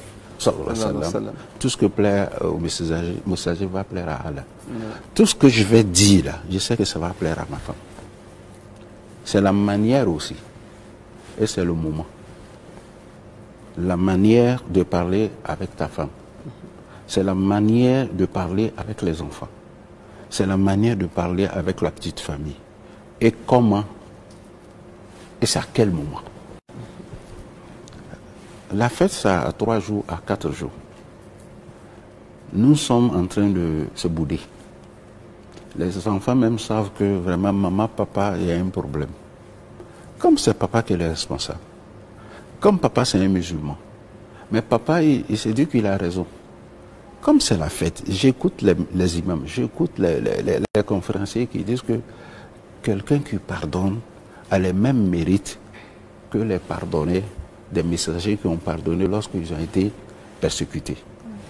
Tout ce que plaît au messager va plaire à Allah. Tout ce que je vais dire là, je sais que ça va plaire à ma femme. C'est la manière aussi. Et c'est le moment. La manière de parler avec ta femme. c'est la manière de parler avec les enfants. C'est la manière de parler avec la petite famille. Et comment? Et c'est à quel moment? La fête, ça a 3 jours à 4 jours. Nous sommes en train de se bouder. Les enfants même savent que vraiment, maman, papa, il y a un problème. Comme c'est papa qui est le responsable. Comme papa, c'est un musulman. Mais papa, il se dit qu'il a raison. Comme c'est la fête, j'écoute les imams, j'écoute les conférenciers qui disent que quelqu'un qui pardonne a les mêmes mérites que les pardonnés des messagers qui ont pardonné lorsqu'ils ont été persécutés.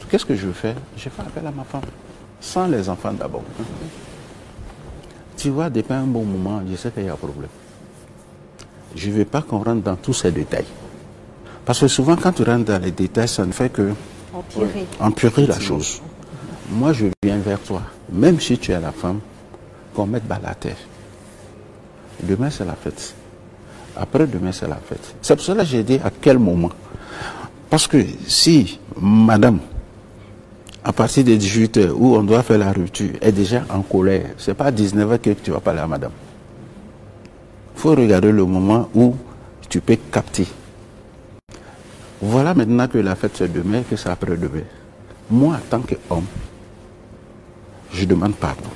Qu'est-ce que je fais? Je fais appel à ma femme, sans les enfants d'abord. Tu vois, depuis un bon moment, je sais qu'il y a un problème. Je ne vais pas qu'on rentre dans tous ces détails. Parce que souvent, quand tu rentres dans les détails, ça ne fait que empirer la chose. Moi, je viens vers toi, même si tu es la femme, qu'on mette balle à terre. Demain, c'est la fête. Après-demain, c'est la fête. C'est pour cela que j'ai dit à quel moment. Parce que si madame, à partir de 18h, où on doit faire la rupture, est déjà en colère, ce n'est pas à 19h que tu vas parler à madame. Il faut regarder le moment où tu peux capter. Voilà maintenant que la fête c'est demain, que c'est après-demain. Moi, en tant qu'homme, je demande pardon.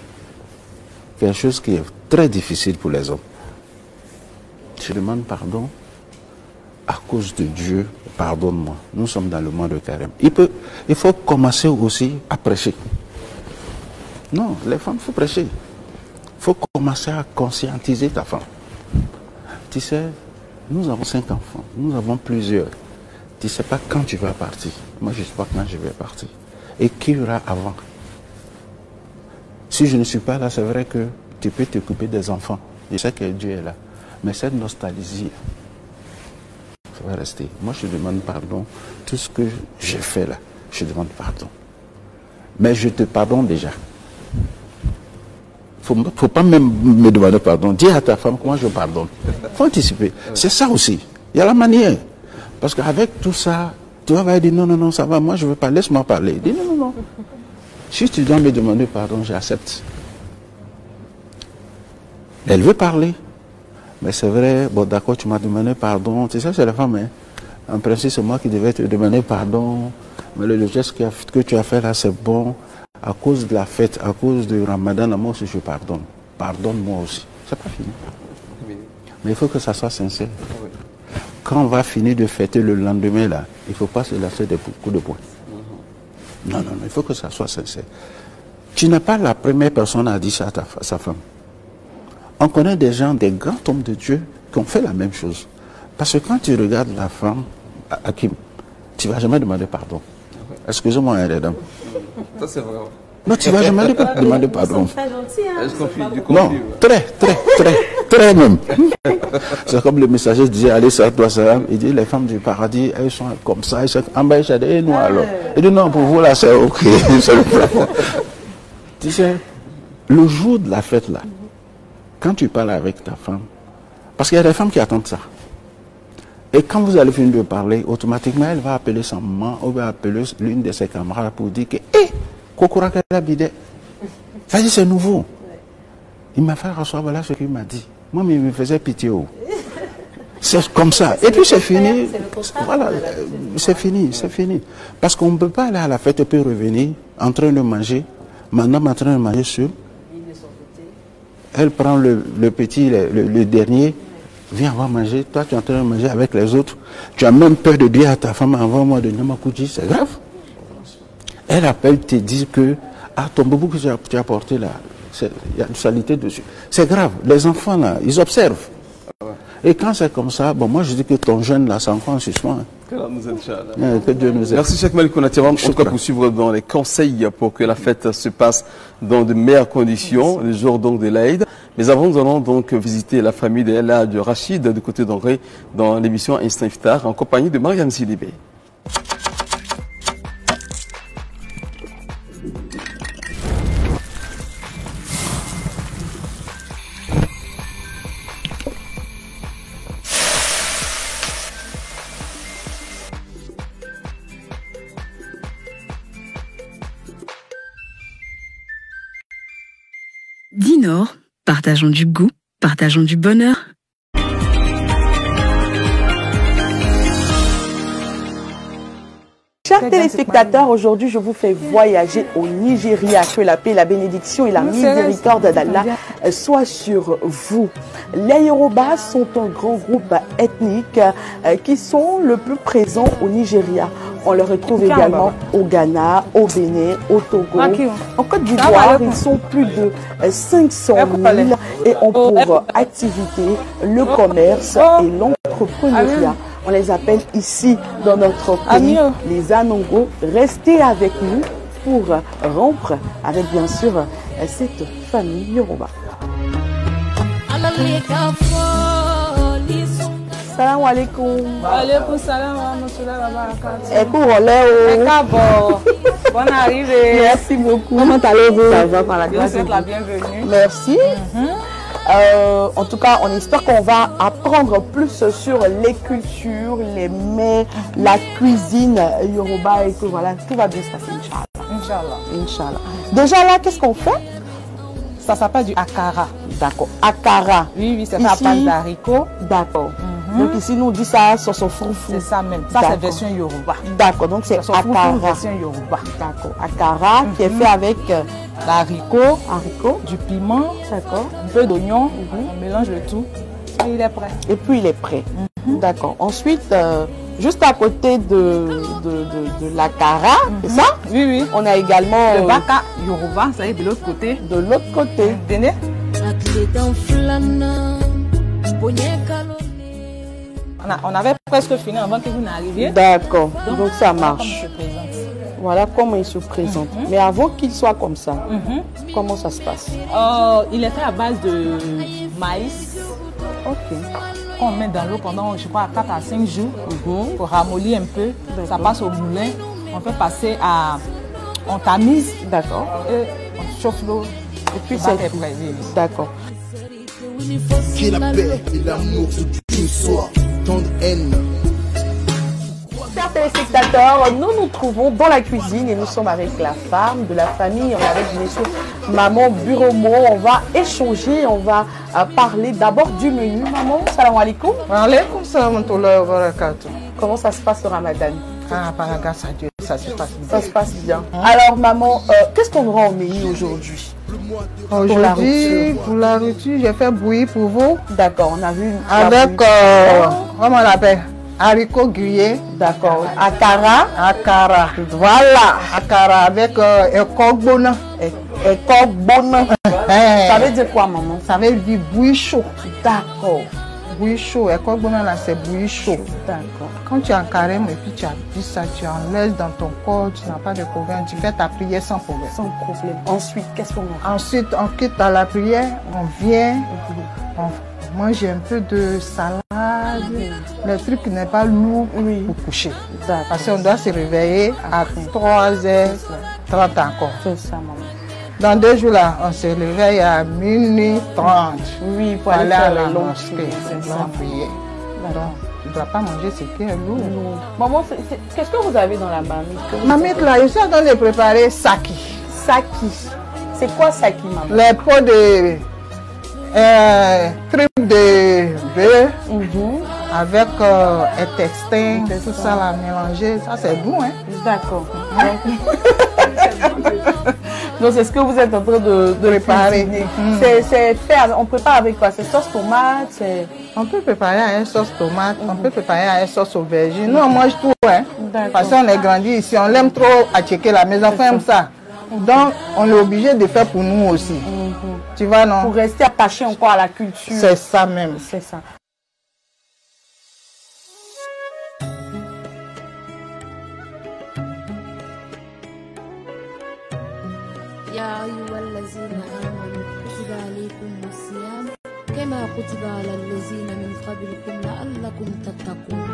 Quelque chose qui est très difficile pour les hommes. Je demande pardon à cause de Dieu, pardonne-moi. Nous sommes dans le mois de carême. Il faut commencer aussi à prêcher. Non, les femmes, il faut prêcher. Il faut commencer à conscientiser ta femme. Tu sais, nous avons 5 enfants, nous avons plusieurs. Tu ne sais pas quand tu vas partir. Moi, je ne sais pas quand je vais partir. Et qui y aura avant? Si je ne suis pas là, c'est vrai que tu peux t'occuper des enfants. Je sais que Dieu est là. Mais cette nostalgie, ça va rester. Moi, je demande pardon. Tout ce que j'ai fait là, je demande pardon. Mais je te pardonne déjà. Il ne faut pas même me demander pardon. Dis à ta femme comment je pardonne. Il faut anticiper. C'est ça aussi. Il y a la manière. Parce qu'avec tout ça, tu vas dire non, non, non, ça va, moi je ne veux pas, laisse-moi parler. Dis non, non, non. Si tu dois me demander pardon, j'accepte. Elle veut parler. Mais c'est vrai, bon d'accord, tu m'as demandé pardon. Tu sais, c'est la femme, hein. En principe, c'est moi qui devais te demander pardon. Mais le geste que tu as fait là, c'est bon. À cause de la fête, à cause du Ramadan, moi aussi je pardonne. Pardonne-moi aussi. C'est pas fini. Mais il faut que ça soit sincère. Quand on va finir de fêter le lendemain là, il ne faut pas se lâcher des coups de poing. Non, non, non, il faut que ça soit sincère. Tu n'es pas la première personne à dire ça à sa femme. On connaît des gens, des grands hommes de Dieu, qui ont fait la même chose. Parce que quand tu regardes la femme, Hakim, tu ne vas jamais demander pardon. Excusez-moi, madame. Ça, c'est vrai. Non, tu ne vas jamais demander pardon. Très gentil, hein. Non, très même. C'est comme le messager disait, allez, ça toi, ça. Il dit, les femmes du paradis, elles sont comme ça, elles sont en bas, et nous alors. Il dit, non, pour vous là, c'est ok. Tu sais, le jour de la fête là, quand tu parles avec ta femme, parce qu'il y a des femmes qui attendent ça. Et quand vous allez finir de parler, automatiquement, elle va appeler sa maman ou va appeler l'une de ses camarades pour dire que, hé, Kokura Kalabide, ça dit c'est nouveau. Il m'a fait recevoir, voilà ce qu'il m'a dit. Moi, il me faisait pitié. C'est comme ça. Et puis c'est fini. Voilà, c'est fini, c'est fini. Parce qu'on ne peut pas aller à la fête et puis revenir en train de manger. Madame en train de manger sur. Elle prend le petit, le dernier, viens, on va manger. Toi, tu es en train de manger avec les autres. Tu as même peur de dire à ta femme, envoie-moi de Nyamakouji, c'est grave. Elle appelle, te dit que, ah, ton boubou que tu as porté là, il y a une saleté dessus. C'est grave. Les enfants là, ils observent. Et quand c'est comme ça, bon, moi je dis que ton jeune là, c'est encore en suspens. Que Dieu nous aide. Merci Cheikh Malik Konaté. En tout cas, pour suivre dans les conseils pour que la fête se passe dans de meilleures conditions, le jour donc de l'Aïd. Mais avant, nous allons donc visiter la famille de El Hadj Rachid du côté d'André dans l'émission Instant Iftar en compagnie de Mariam Sidibé. Dinor, partageons du goût, partageons du bonheur. Chers téléspectateurs, aujourd'hui je vous fais voyager au Nigeria. Que la paix, la bénédiction et la miséricorde d'Allah soient sur vous. Les Yoruba sont un grand groupe ethnique qui sont le plus présents au Nigeria. On le retrouve également au Ghana, au Bénin, au Togo. En Côte d'Ivoire, ils sont plus de 500 000 et ont pour activité le commerce et l'entrepreneuriat. On les appelle ici dans notre pays les Anongo. Restez avec nous pour rompre avec bien sûr cette famille Yoruba. Salam alaikum. Alaikum salam wa rahmatullahi wa barakatuh. Et pour Olé. Bonne arrivée. Merci beaucoup. Comment allez-vous? Ça va par la grâce. Vous êtes la bienvenue. Merci. En tout cas, on espère qu'on va apprendre plus sur les cultures, les mets, la cuisine Yoruba et que voilà, tout va bien se passer, Inch'Allah. Inch'Allah. Inch'Allah. Déjà là, qu'est-ce qu'on fait? Ça s'appelle du akara. D'accord. Akara. Oui, c'est à base d'haricots. D'accord. Donc ici, nous on dit ça sur son foufou. C'est ça même. Ça, c'est version Yoruba. D'accord. Donc c'est akara. Version Yoruba. D'accord. Akara qui est fait avec l'haricot, du piment, un peu d'oignon. On mélange le tout et il est prêt. Et puis il est prêt. D'accord. Ensuite, juste à côté de l'akara, c'est ça? Oui, oui. On a également le baka Yoruba, ça est de l'autre côté. De l'autre côté. Venez. On avait presque fini avant que vous n'arriviez. D'accord. Donc ça marche. Voilà comment il se présente. Mais avant qu'il soit comme ça, comment ça se passe? Il est fait à base de maïs. Ok. On met dans l'eau pendant, je crois, 4 à 5 jours pour ramollir un peu. Ça passe au moulin. On fait passer à... On tamise. D'accord. Et on chauffe l'eau. Et puis c'est prêt. D'accord. Que la paix et l'amour de soient tant de haine. Chers téléspectateurs, nous nous trouvons dans la cuisine et nous sommes avec la femme de la famille. On est avec monsieur Maman Buromo. On va échanger, on va parler d'abord du menu. Maman, salam alaikum. Alaikum salam wa barakatuh. Comment ça se passe le Ramadan? Ah, par la grâce à Dieu, ça se passe bien. Ça se passe bien. Alors maman, qu'est-ce qu'on aura au menu aujourd'hui? Aujourd'hui, pour la rupture, j'ai fait bouillir pour vous. D'accord, on a vu. Avec, comment on l'appelle? Haricots grillés. D'accord. Akara. Akara. Voilà. Akara avec ekogbona. Ekogbona. Ça veut dire quoi, maman? Ça veut dire bouilli chaud. D'accord. Bouilli chaud. Ekogbona là, c'est bouilli chaud. D'accord. Quand tu es en carême et puis tu as bu ça, tu enlèves dans ton corps, tu n'as pas de problème. Tu fais ta prière sans problème. Sans problème. Ensuite, qu'est-ce qu'on a? Ensuite, on quitte à la prière, on vient, on mange un peu de salade, le truc n'est pas lourd pour coucher. Parce qu'on doit se réveiller à 3h30 encore. C'est ça, maman. Dans 2 jours là, on se réveille à minuit 30. Oui, pour aller à la mosquée. C'est ça. Donc, tu ne dois pas manger ce qui est lourd. Maman, qu'est-ce que vous avez dans la marmite? Mamite là, je suis en train de préparer saki. Saki. C'est quoi saki, maman? Les pots de tripes de bœuf avec intestin, tout ça là mélangé. Ça c'est bon, hein? D'accord. Donc c'est ce que vous êtes en train de préparer. C'est fait, on prépare avec quoi? C'est sauce tomate? On peut préparer à une sauce tomate, on peut préparer à une sauce aubergine. Nous on mange tout, hein? Parce qu'on est grandi ici, on l'aime trop à checker la maison, on aime ça. Donc on est obligé de faire pour nous aussi. Tu vois, non? Pour rester attaché encore à la culture. C'est ça même. C'est ça. يا أيها الذين آمنوا كتب عليكم الصيام كما كتب على الذين من قبلكم لعلكم تتقون.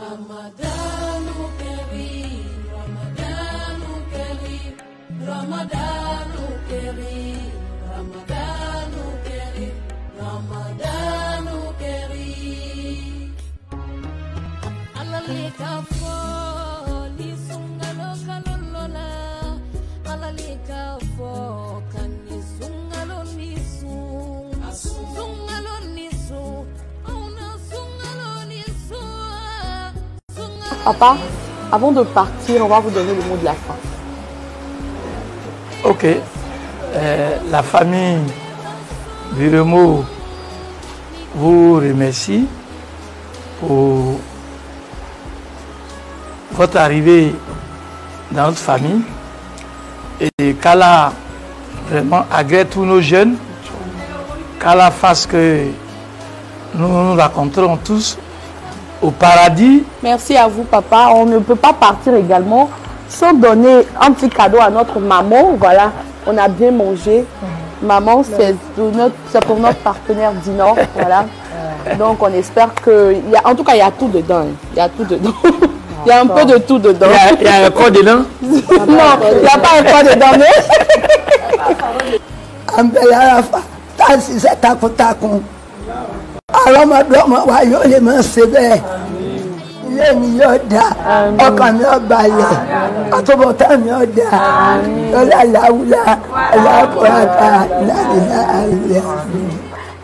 رمضان كريم رمضان كريم رمضان كريم رمضان كريم رمضان كريم على اللي كفى لي سنغلو كلولو Papa, avant de partir, on va vous donner le mot de la fin. Ok. La famille Biremo vous remercie pour votre arrivée dans notre famille et qu'Allah vraiment agrée tous nos jeunes, qu'Allah fasse que nous nous rencontrons tous au paradis. Merci à vous, papa. On ne peut pas partir également sans donner un petit cadeau à notre maman. Voilà, on a bien mangé. Maman, c'est pour notre partenaire Dinor. Voilà. Donc, on espère que... En tout cas, il y a tout dedans. Il y a tout dedans. Il y a un peu de tout dedans. Il y a un corps dedans? Non, il n'y a pas un corps dedans,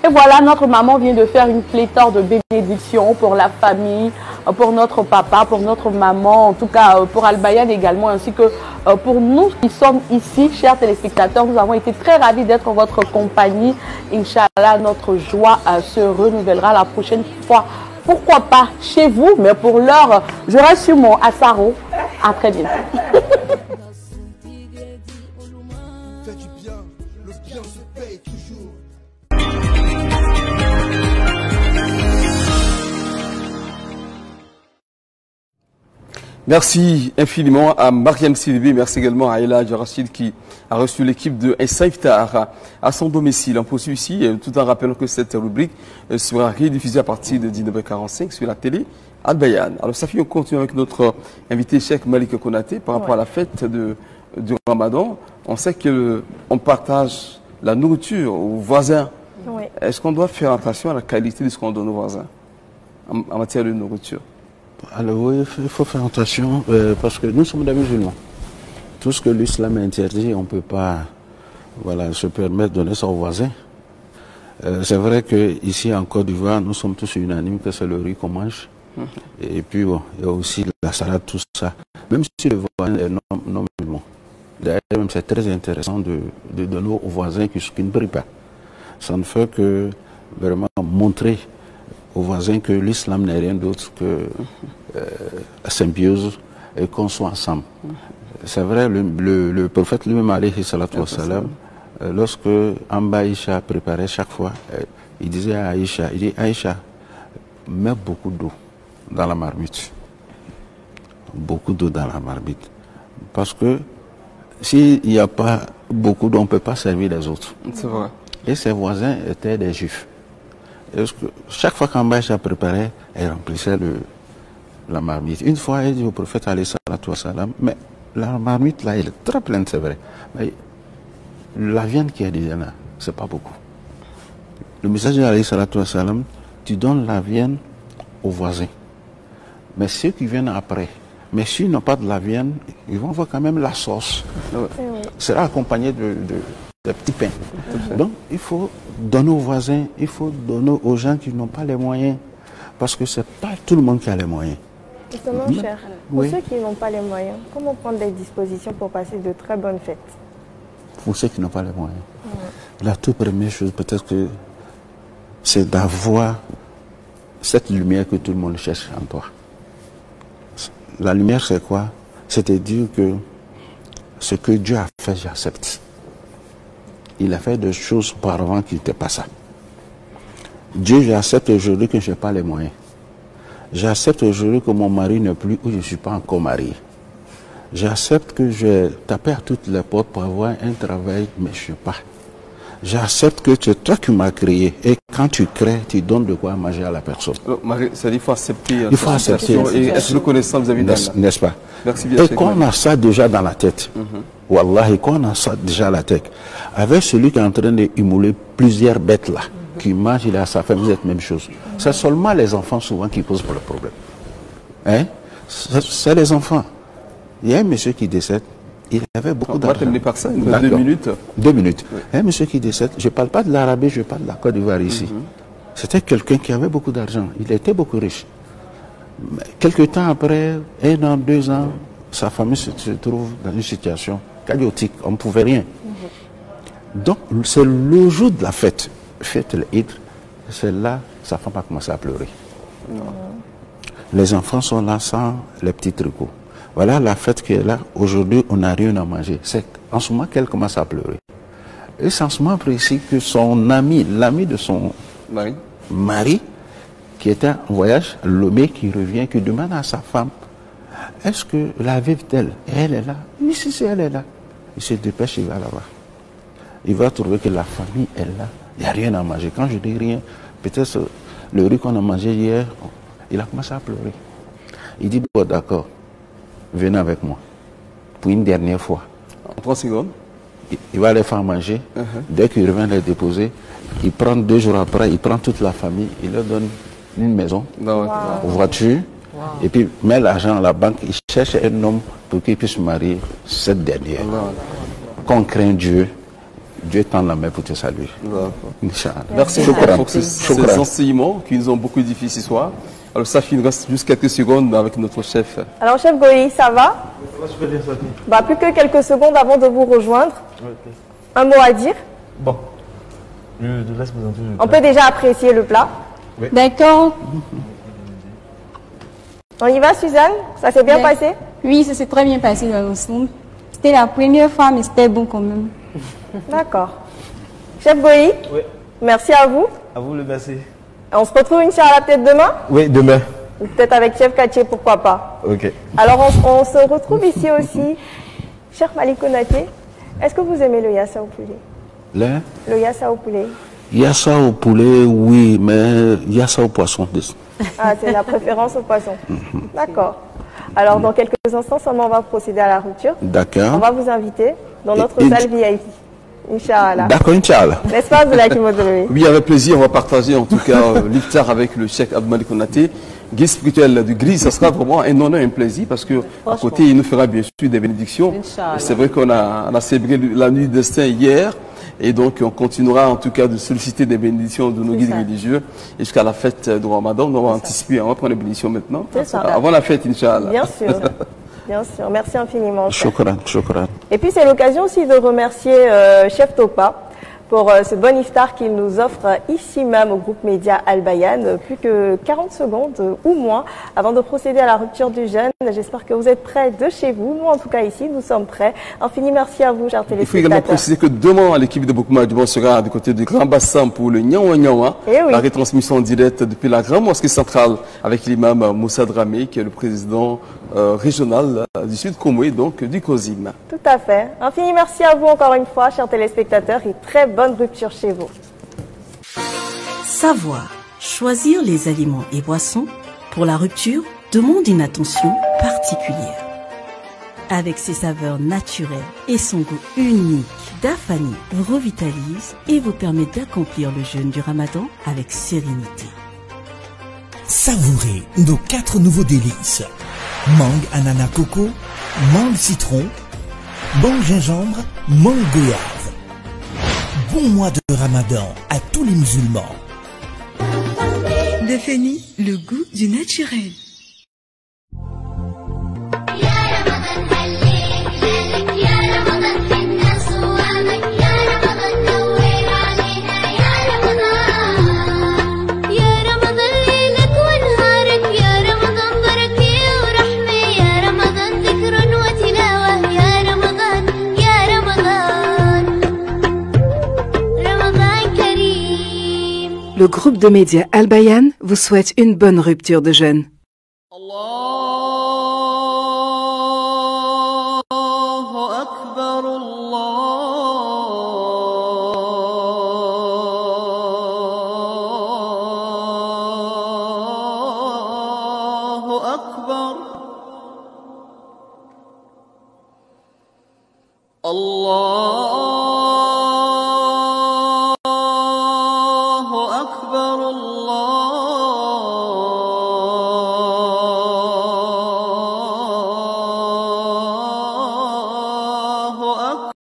Et voilà, notre maman vient de faire une pléthore de bénédictions pour la famille, pour notre papa, pour notre maman, en tout cas pour Al-Bayan également, ainsi que pour nous qui sommes ici, chers téléspectateurs. Nous avons été très ravis d'être en votre compagnie. Inch'Allah, notre joie se renouvellera la prochaine fois. Pourquoi pas chez vous, mais pour l'heure, je reste sur mon Asaro. À très bientôt. Merci infiniment à Mariam Sylvie, merci également à Ella Rachid qui a reçu l'équipe de Saïf Tahara à son domicile. On poursuit ici, tout en rappelant que cette rubrique sera rediffusée à partir de 19h45 sur la télé Al-Bayan. Alors Safi, on continue avec notre invité Cheikh Malik Konaté par rapport à la fête du Ramadan. On sait qu'on partage la nourriture aux voisins. Oui. Est-ce qu'on doit faire attention à la qualité de ce qu'on donne aux voisins en matière de nourriture? Alors oui, il faut faire attention parce que nous sommes des musulmans. Tout ce que l'islam interdit, on ne peut pas se permettre de donner ça aux voisins. C'est vrai qu'ici en Côte d'Ivoire, nous sommes tous unanimes que c'est le riz qu'on mange. Et puis bon, il y a aussi la salade, tout ça. Même si le voisin est non musulman. D'ailleurs, même c'est très intéressant de donner aux voisins qui ne prient pas. Ça ne fait que vraiment montrer aux voisins que l'islam n'est rien d'autre que la symbiose et qu'on soit ensemble. C'est vrai, le prophète lui-même, alayhi salatu wa salam, lorsque Amba Aïcha préparait chaque fois, il disait à Aïcha, Aïcha, mets beaucoup d'eau dans la marmite. Beaucoup d'eau dans la marmite. Parce que s'il n'y a pas beaucoup d'eau, on ne peut pas servir les autres. C'est vrai. Et ses voisins étaient des juifs. Chaque fois qu'Amba Aïcha préparait, elle remplissait la marmite. Une fois, elle dit au prophète alayhi salatu wa salam, mais la marmite là, elle est très pleine, c'est vrai. Mais la viande qui est dedans là, c'est pas beaucoup. Le messager alayhi salatu wa salam, tu donnes la viande aux voisins. Mais ceux qui viennent après, mais s'ils n'ont pas de la viande, ils vont voir quand même la sauce. Sera accompagné de petits pains. Donc, il faut donner aux voisins, il faut donner aux gens qui n'ont pas les moyens. Parce que ce n'est pas tout le monde qui a les moyens. Justement, cher, pour ceux qui n'ont pas les moyens, comment prendre des dispositions pour passer de très bonnes fêtes? Pour ceux qui n'ont pas les moyens. La toute première chose, peut-être que c'est d'avoir cette lumière que tout le monde cherche en toi. La lumière, c'est quoi? C'est de dire que ce que Dieu a fait, j'accepte. Il a fait des choses auparavant qui n'étaient pas ça. Dieu, j'accepte aujourd'hui que je n'ai pas les moyens. J'accepte aujourd'hui que mon mari n'est plus ou je ne suis pas encore marié. J'accepte que j'ai tapé à toutes les portes pour avoir un travail, mais je ne sais pas. J'accepte que c'est toi qui m'as créé. Et quand tu crées, tu donnes de quoi manger à la personne. Il faut accepter. Il faut accepter. Et être reconnaissant vis-à-vis d'Allah. N'est-ce pas? Merci bien. Et quand on a ça déjà dans la tête, Wallahi, quand on a ça déjà dans la tête, avec celui qui est en train d'immoler plusieurs bêtes là, qui mange, il a sa femme, vous êtes même chose. C'est seulement les enfants souvent qui posent le problème. Hein? C'est les enfants. Il y a un monsieur qui décède, Il avait beaucoup d'argent. On va terminer par ça, 2 minutes. 2 minutes. Oui. Un monsieur qui décède, je ne parle pas de l'Arabie, je parle de la Côte d'Ivoire ici. C'était quelqu'un qui avait beaucoup d'argent. Il était beaucoup riche. Mais quelque temps après, 1 an, 2 ans, sa famille se trouve dans une situation chaotique. On ne pouvait rien. Donc, c'est le jour de la fête, fête l'Eid, c'est là que sa femme a commencé à pleurer. Les enfants sont là sans les petits tricots. Voilà la fête qui est là. Aujourd'hui, on n'a rien à manger. C'est en ce moment qu'elle commence à pleurer. Et c'est en ce moment précis que son ami, l'ami de son mari, qui était en voyage, Lomé, qui revient, qui demande à sa femme, est-ce que la veuve-t-elle? Elle est là. Oui, si, elle est là. Il se dépêche, il va là-bas. Il va trouver que la famille est là. Il n'y a rien à manger. Quand je dis rien, peut-être le riz qu'on a mangé hier, il a commencé à pleurer. Il dit, bon, d'accord, venez avec moi. Pour une dernière fois. En 3 secondes. Il va les faire manger. Dès qu'il revient les déposer, il prend 2 jours après, il prend toute la famille, il leur donne une maison, une voiture, et puis met l'argent à la banque. Il cherche un homme pour qu'il puisse marier cette dernière. Qu'on craint Dieu, Dieu tend la main pour te saluer. Merci beaucoup pour ces enseignements qui nous ont beaucoup édifiés ce soir. Alors Safi, il reste juste quelques secondes avec notre chef. Alors chef Goï, ça va? Plus que quelques secondes avant de vous rejoindre. Un mot à dire? Bon, je laisse présenter le On peut déjà apprécier le plat. Oui. D'accord. On y va Suzanne? Ça s'est bien passé? Oui, ça s'est très bien passé dans l'ensemble. C'était la première fois, mais c'était bon quand même. D'accord. Chef Goï, merci à vous. À vous le merci. On se retrouve Inch'Allah peut-être demain? Oui, demain. Ou peut-être avec Chef Kaché, pourquoi pas. Ok. Alors on se retrouve ici aussi. Cher Malik Konaté, est-ce que vous aimez le yassa au poulet? Le yassa au poulet. Yassa au poulet, oui, mais yassa au poisson. Ah, c'est la préférence au poisson. D'accord. Alors dans quelques instants seulement, on va procéder à la rupture. D'accord. On va vous inviter dans notre salle VIP. Inch'Allah. D'accord, Inch'Allah. N'est-ce pas, Zoulaki Modoloui? Oui, avec plaisir, on va partager en tout cas l'iftar avec le Cheikh Abdou Konaté, guide spirituel du Gris. Ça sera vraiment un honneur et un plaisir parce que à côté, il nous fera bien sûr des bénédictions. C'est vrai qu'on a célébré la nuit de destin hier. Et donc, on continuera en tout cas de solliciter des bénédictions de nos guides religieux jusqu'à la fête du Ramadan. On va anticiper, on va prendre les bénédictions maintenant. Avant la fête, Inch'Allah. Bien sûr. Bien sûr, merci infiniment. Shukran, shukran. Et puis c'est l'occasion aussi de remercier Chef Topa pour ce bon iftar qu'il nous offre ici même au groupe média Al Bayan. Plus que 40 secondes ou moins avant de procéder à la rupture du jeûne. J'espère que vous êtes prêts de chez vous. Nous en tout cas ici, nous sommes prêts. Infini merci à vous, chers téléspectateurs. Il faut également préciser que demain, l'équipe de Bokouma Dubon sera du côté du Grand Bassin pour le Nyawa Nyawa. La retransmission en direct depuis la Grande Mosquée Centrale avec l'imam Moussa Dramé, qui est le président régional du Sud Komoé, donc du COSIM. Tout à fait. Infini merci à vous encore une fois, chers téléspectateurs, et très bonne rupture chez vous. Savoir choisir les aliments et boissons pour la rupture demande une attention particulière. Avec ses saveurs naturelles et son goût unique, Dafani vous revitalise et vous permet d'accomplir le jeûne du Ramadan avec sérénité. Savourez nos 4 nouveaux délices. Mangue ananas coco, mangue citron, mangue gingembre, mangue goyave. Bon mois de Ramadan à tous les musulmans. Dafani, le goût du naturel. Le groupe de médias Al Bayan vous souhaite une bonne rupture de jeûne. Allah